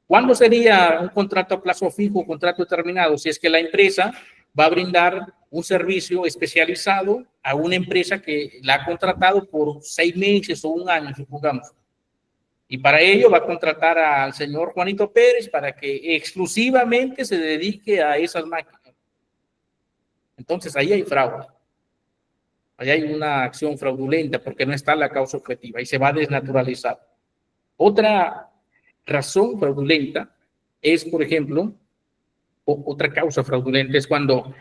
¿Cuándo sería un contrato a plazo fijo o contrato determinado? Si es que la empresa va a brindar un servicio especializado a una empresa que la ha contratado por 6 meses o 1 año, supongamos. Y para ello va a contratar al señor Juanito Pérez para que exclusivamente se dedique a esas máquinas. Entonces, ahí hay fraude. Ahí hay una acción fraudulenta porque no está la causa objetiva y se va a desnaturalizar. Otra razón fraudulenta es, por ejemplo, otra causa fraudulenta es cuando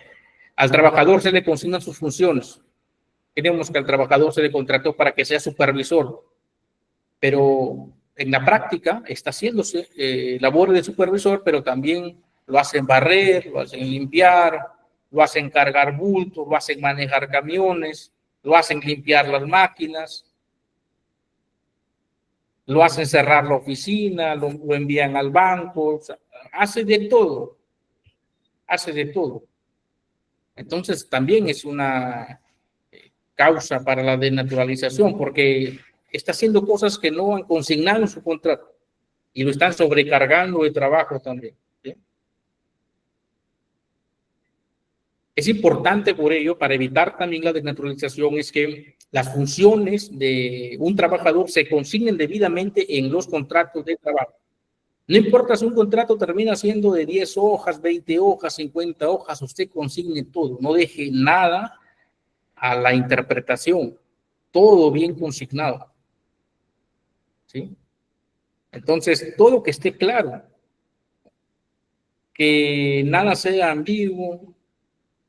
al trabajador se le consignan sus funciones. Tenemos que al trabajador se le contrató para que sea supervisor, pero en la práctica está haciéndose labores de supervisor, pero también lo hacen barrer, lo hacen limpiar, lo hacen cargar bultos, lo hacen manejar camiones, lo hacen limpiar las máquinas, lo hacen cerrar la oficina, lo envían al banco, o sea, hace de todo, hace de todo. Entonces también es una causa para la denaturalización, porque está haciendo cosas que no han consignado en su contrato y lo están sobrecargando de trabajo también, ¿sí? Es importante por ello, para evitar también la desnaturalización, es que las funciones de un trabajador se consignen debidamente en los contratos de trabajo. No importa si un contrato termina siendo de 10 hojas, 20 hojas, 50 hojas, usted consigne todo, no deje nada a la interpretación, todo bien consignado, ¿sí? Entonces, todo que esté claro, que nada sea ambiguo,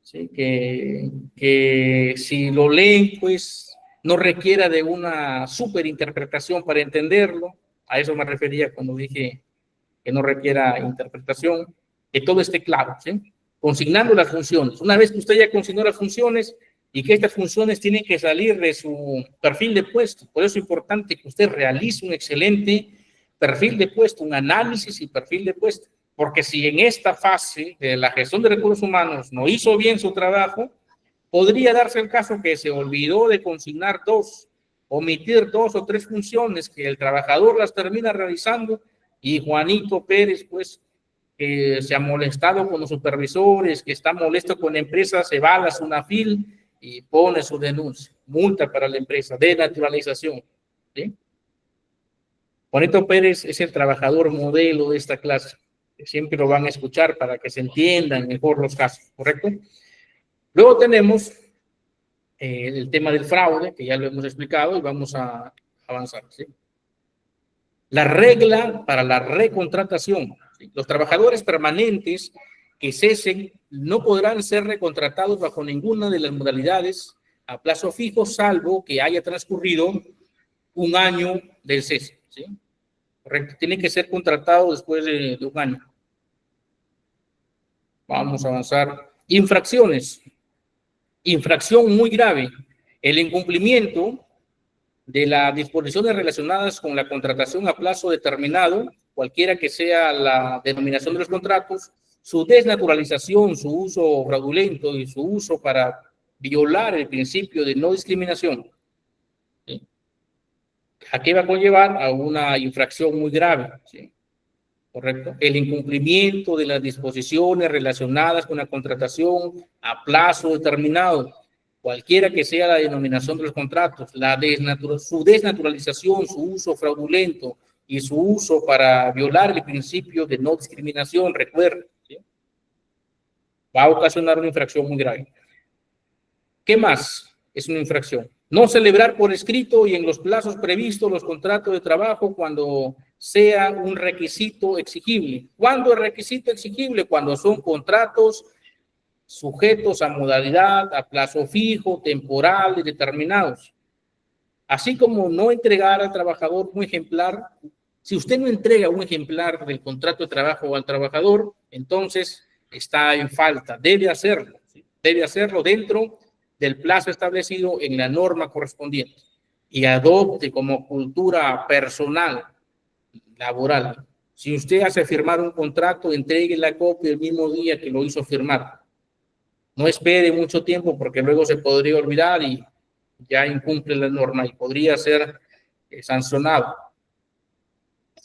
¿sí? Que si lo leen, pues no requiera de una superinterpretación para entenderlo. A eso me refería cuando dije que no requiera interpretación, que todo esté claro, ¿sí? Consignando las funciones. Una vez que usted ya consignó las funciones y que estas funciones tienen que salir de su perfil de puesto, por eso es importante que usted realice un excelente perfil de puesto, un análisis y perfil de puesto, porque si en esta fase de la gestión de recursos humanos no hizo bien su trabajo, podría darse el caso que se olvidó de consignar omitir 2 o 3 funciones que el trabajador las termina realizando y Juanito Pérez, pues, se ha molestado con los supervisores, que está molesto con la empresa, se va a la SUNAFIL y pone su denuncia, multa para la empresa, denaturalización, ¿sí? Juanito Pérez es el trabajador modelo de esta clase, que siempre lo van a escuchar para que se entiendan mejor los casos, ¿correcto? Luego tenemos el tema del fraude, que ya lo hemos explicado y vamos a avanzar, ¿sí? La regla para la recontratación. ¿Sí? Los trabajadores permanentes que cesen no podrán ser recontratados bajo ninguna de las modalidades a plazo fijo, salvo que haya transcurrido un año del cese, ¿sí? Correcto. Tiene que ser contratado después de un año. Vamos a avanzar. Infracciones. Infracción muy grave. El incumplimiento de las disposiciones relacionadas con la contratación a plazo determinado, cualquiera que sea la denominación de los contratos, su desnaturalización, su uso fraudulento y su uso para violar el principio de no discriminación. ¿Sí? ¿A qué va a conllevar? A una infracción muy grave. ¿Sí? ¿Correcto? El incumplimiento de las disposiciones relacionadas con la contratación a plazo determinado, cualquiera que sea la denominación de los contratos, su desnaturalización, su uso fraudulento y su uso para violar el principio de no discriminación, recuerden, ¿sí? Va a ocasionar una infracción muy grave. ¿Qué más es una infracción? No celebrar por escrito y en los plazos previstos los contratos de trabajo cuando sea un requisito exigible. ¿Cuándo es requisito exigible? Cuando son contratos sujetos a modalidad, a plazo fijo, temporal y determinados. Así como no entregar al trabajador un ejemplar. Si usted no entrega un ejemplar del contrato de trabajo al trabajador, entonces está en falta. Debe hacerlo, ¿sí? Debe hacerlo dentro del plazo establecido en la norma correspondiente y adopte como cultura personal, laboral. Si usted hace firmar un contrato, entregue la copia el mismo día que lo hizo firmar. No espere mucho tiempo porque luego se podría olvidar y ya incumple la norma y podría ser sancionado.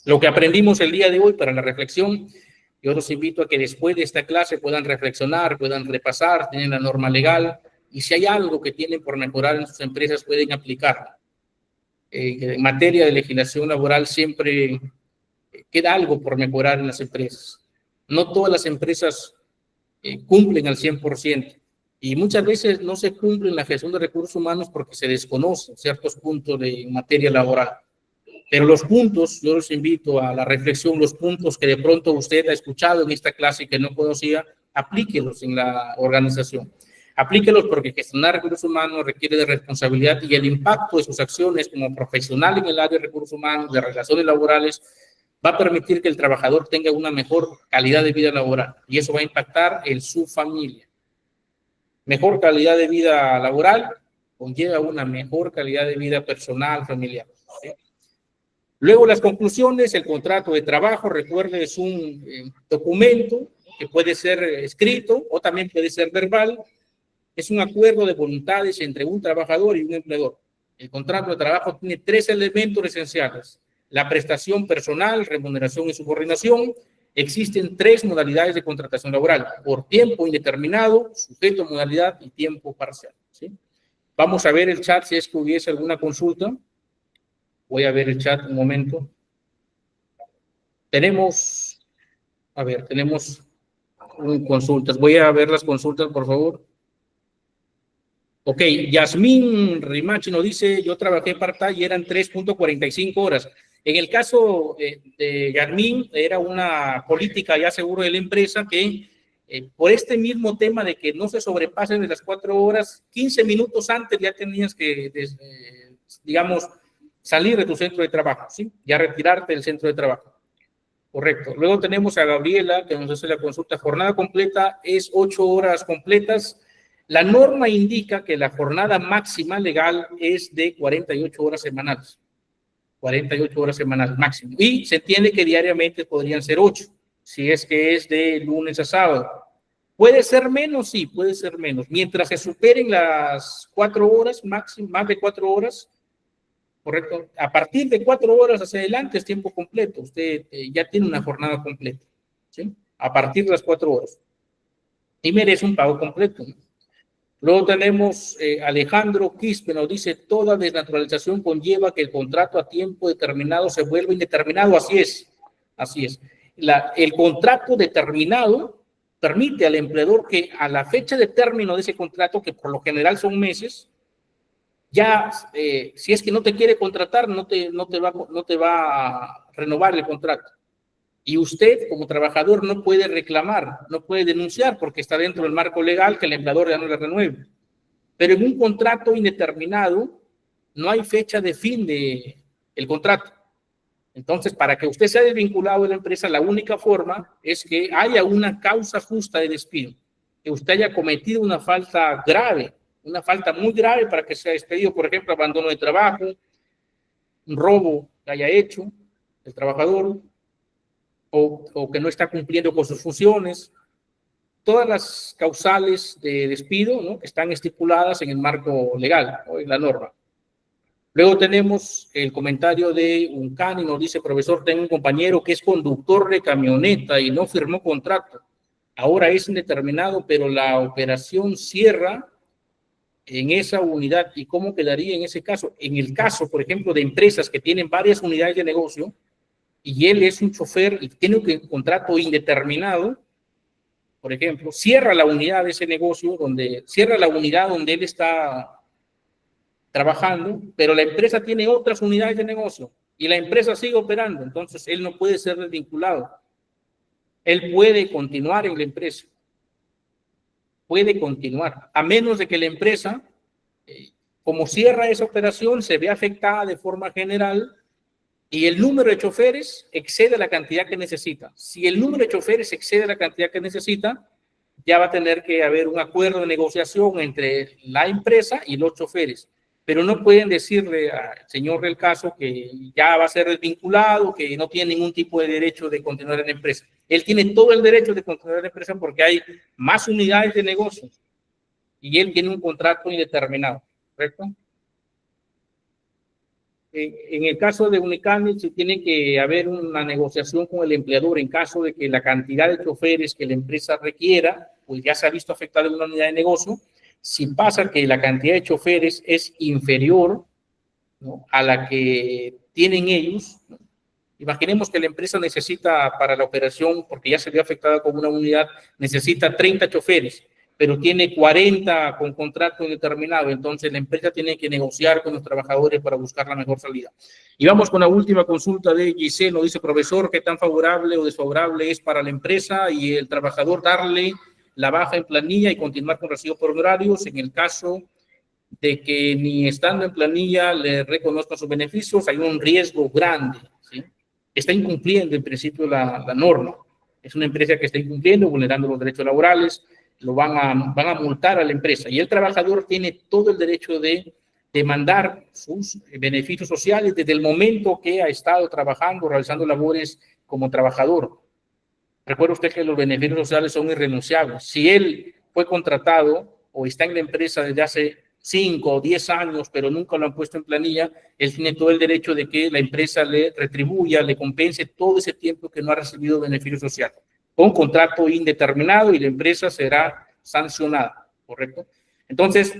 Lo que aprendimos el día de hoy para la reflexión, yo los invito a que después de esta clase puedan reflexionar, puedan repasar, tienen la norma legal y si hay algo que tienen por mejorar en sus empresas pueden aplicarlo. En materia de legislación laboral siempre queda algo por mejorar en las empresas. No todas las empresas cumplen al 100% y muchas veces no se cumple en la gestión de recursos humanos porque se desconocen ciertos puntos de materia laboral. Pero los puntos, yo los invito a la reflexión, los puntos que de pronto usted ha escuchado en esta clase y que no conocía, aplíquelos en la organización. Aplíquelos porque gestionar recursos humanos requiere de responsabilidad y el impacto de sus acciones como profesional en el área de recursos humanos, de relaciones laborales, va a permitir que el trabajador tenga una mejor calidad de vida laboral y eso va a impactar en su familia. Mejor calidad de vida laboral conlleva una mejor calidad de vida personal, familiar. ¿Sí? Luego las conclusiones, el contrato de trabajo, recuerde, es un documento que puede ser escrito o también puede ser verbal. Es un acuerdo de voluntades entre un trabajador y un empleador. El contrato de trabajo tiene 3 elementos esenciales. La prestación personal, remuneración y subordinación. Existen 3 modalidades de contratación laboral, por tiempo indeterminado, sujeto a modalidad y tiempo parcial. ¿Sí? Vamos a ver el chat si es que hubiese alguna consulta. Voy a ver el chat un momento. Tenemos consultas. Voy a ver las consultas, por favor. Ok, Yasmín Rimachi nos dice, yo trabajé part-time y eran 3.45 horas. En el caso de Yasmín, era una política ya seguro de la empresa que por este mismo tema de que no se sobrepasen de las 4 horas, 15 minutos antes ya tenías que, digamos, salir de tu centro de trabajo, ¿sí? Ya retirarte del centro de trabajo. Correcto. Luego tenemos a Gabriela, que nos hace la consulta. Jornada completa es 8 horas completas. La norma indica que la jornada máxima legal es de 48 horas semanales. 48 horas semanales máximo. Y se entiende que diariamente podrían ser 8, si es que es de lunes a sábado. ¿Puede ser menos? Sí, puede ser menos. Mientras se superen las 4 horas, máximo, más de 4 horas, correcto. A partir de 4 horas hacia adelante es tiempo completo. Usted ya tiene una jornada completa, ¿sí? A partir de las 4 horas. Y merece un pago completo, ¿no? Luego tenemos Alejandro Quispe, nos dice, toda desnaturalización conlleva que el contrato a tiempo determinado se vuelva indeterminado. Así es, así es. El contrato determinado permite al empleador que a la fecha de término de ese contrato, que por lo general son meses, ya si es que no te quiere contratar, no te va a renovar el contrato. Y usted, como trabajador, no puede reclamar, no puede denunciar porque está dentro del marco legal que el empleador ya no le renueve. Pero en un contrato indeterminado no hay fecha de fin del contrato. Entonces, para que usted sea desvinculado de la empresa, la única forma es que haya una causa justa de despido, que usted haya cometido una falta grave, una falta muy grave para que sea despedido, por ejemplo, abandono de trabajo, un robo que haya hecho el trabajador, o que no está cumpliendo con sus funciones. Todas las causales de despido, ¿no?, que están estipuladas en el marco legal, ¿no?, en la norma. Luego tenemos el comentario de Uncani, nos dice: profesor, tengo un compañero que es conductor de camioneta y no firmó contrato. Ahora es indeterminado, pero la operación cierra en esa unidad. ¿Y cómo quedaría en ese caso? En el caso, por ejemplo, de empresas que tienen varias unidades de negocio y él es un chofer y tiene un contrato indeterminado, por ejemplo, cierra la unidad de ese negocio, cierra la unidad donde él está trabajando, pero la empresa tiene otras unidades de negocio y la empresa sigue operando, entonces él no puede ser desvinculado. Él puede continuar en la empresa, puede continuar, a menos de que la empresa, como cierra esa operación, se ve afectada de forma general y el número de choferes excede la cantidad que necesita. Si el número de choferes excede la cantidad que necesita, ya va a tener que haber un acuerdo de negociación entre la empresa y los choferes. Pero no pueden decirle al señor del caso que ya va a ser desvinculado, que no tiene ningún tipo de derecho de continuar en la empresa. Él tiene todo el derecho de continuar en la empresa porque hay más unidades de negocio y él tiene un contrato indeterminado, ¿correcto? En el caso de Unicami, sí tiene que haber una negociación con el empleador en caso de que la cantidad de choferes que la empresa requiera, pues ya se ha visto afectada en una unidad de negocio. Si pasa que la cantidad de choferes es inferior, ¿no?, a la que tienen ellos, ¿no? Imaginemos que la empresa necesita para la operación, porque ya se vio afectada con una unidad, necesita 30 choferes, pero tiene 40 con contrato indeterminado, entonces la empresa tiene que negociar con los trabajadores para buscar la mejor salida. Y vamos con la última consulta de Giselle, nos dice: profesor, ¿qué tan favorable o desfavorable es para la empresa y el trabajador darle la baja en planilla y continuar con recibo por honorarios en el caso de que ni estando en planilla le reconozcan sus beneficios? Hay un riesgo grande, ¿sí? Está incumpliendo en principio la norma. Es una empresa que está incumpliendo, vulnerando los derechos laborales, lo van a multar a la empresa. Y el trabajador tiene todo el derecho de demandar sus beneficios sociales desde el momento que ha estado trabajando, realizando labores como trabajador. Recuerde usted que los beneficios sociales son irrenunciables. Si él fue contratado o está en la empresa desde hace 5 o 10 años, pero nunca lo han puesto en planilla, él tiene todo el derecho de que la empresa le retribuya, le compense todo ese tiempo que no ha recibido beneficio social, con contrato indeterminado, y la empresa será sancionada, ¿correcto? Entonces,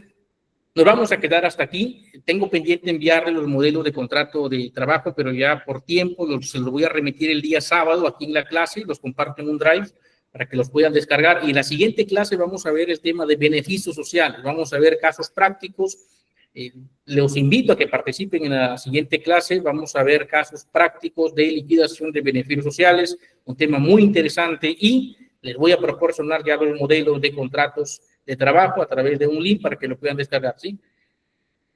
nos vamos a quedar hasta aquí. Tengo pendiente enviarle los modelos de contrato de trabajo, pero ya por tiempo se los voy a remitir el día sábado aquí en la clase, los comparto en un drive para que los puedan descargar. Y en la siguiente clase vamos a ver el tema de beneficios sociales, vamos a ver casos prácticos. Los invito a que participen en la siguiente clase. Vamos a ver casos prácticos de liquidación de beneficios sociales, un tema muy interesante, y les voy a proporcionar ya los modelos de contratos de trabajo a través de un link para que lo puedan descargar, ¿sí?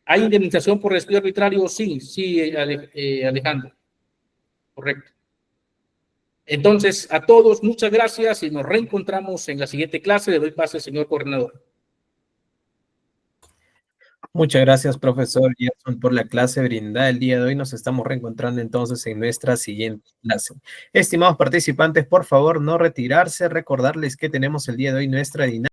¿Hay indemnización por despido arbitrario? Sí, Alejandro. Correcto. Entonces, a todos, muchas gracias y nos reencontramos en la siguiente clase. Le doy paso al señor coordinador. Muchas gracias, profesor Gerson, por la clase brindada el día de hoy. Nos estamos reencontrando entonces en nuestra siguiente clase. Estimados participantes, por favor, no retirarse. Recordarles que tenemos el día de hoy nuestra dinámica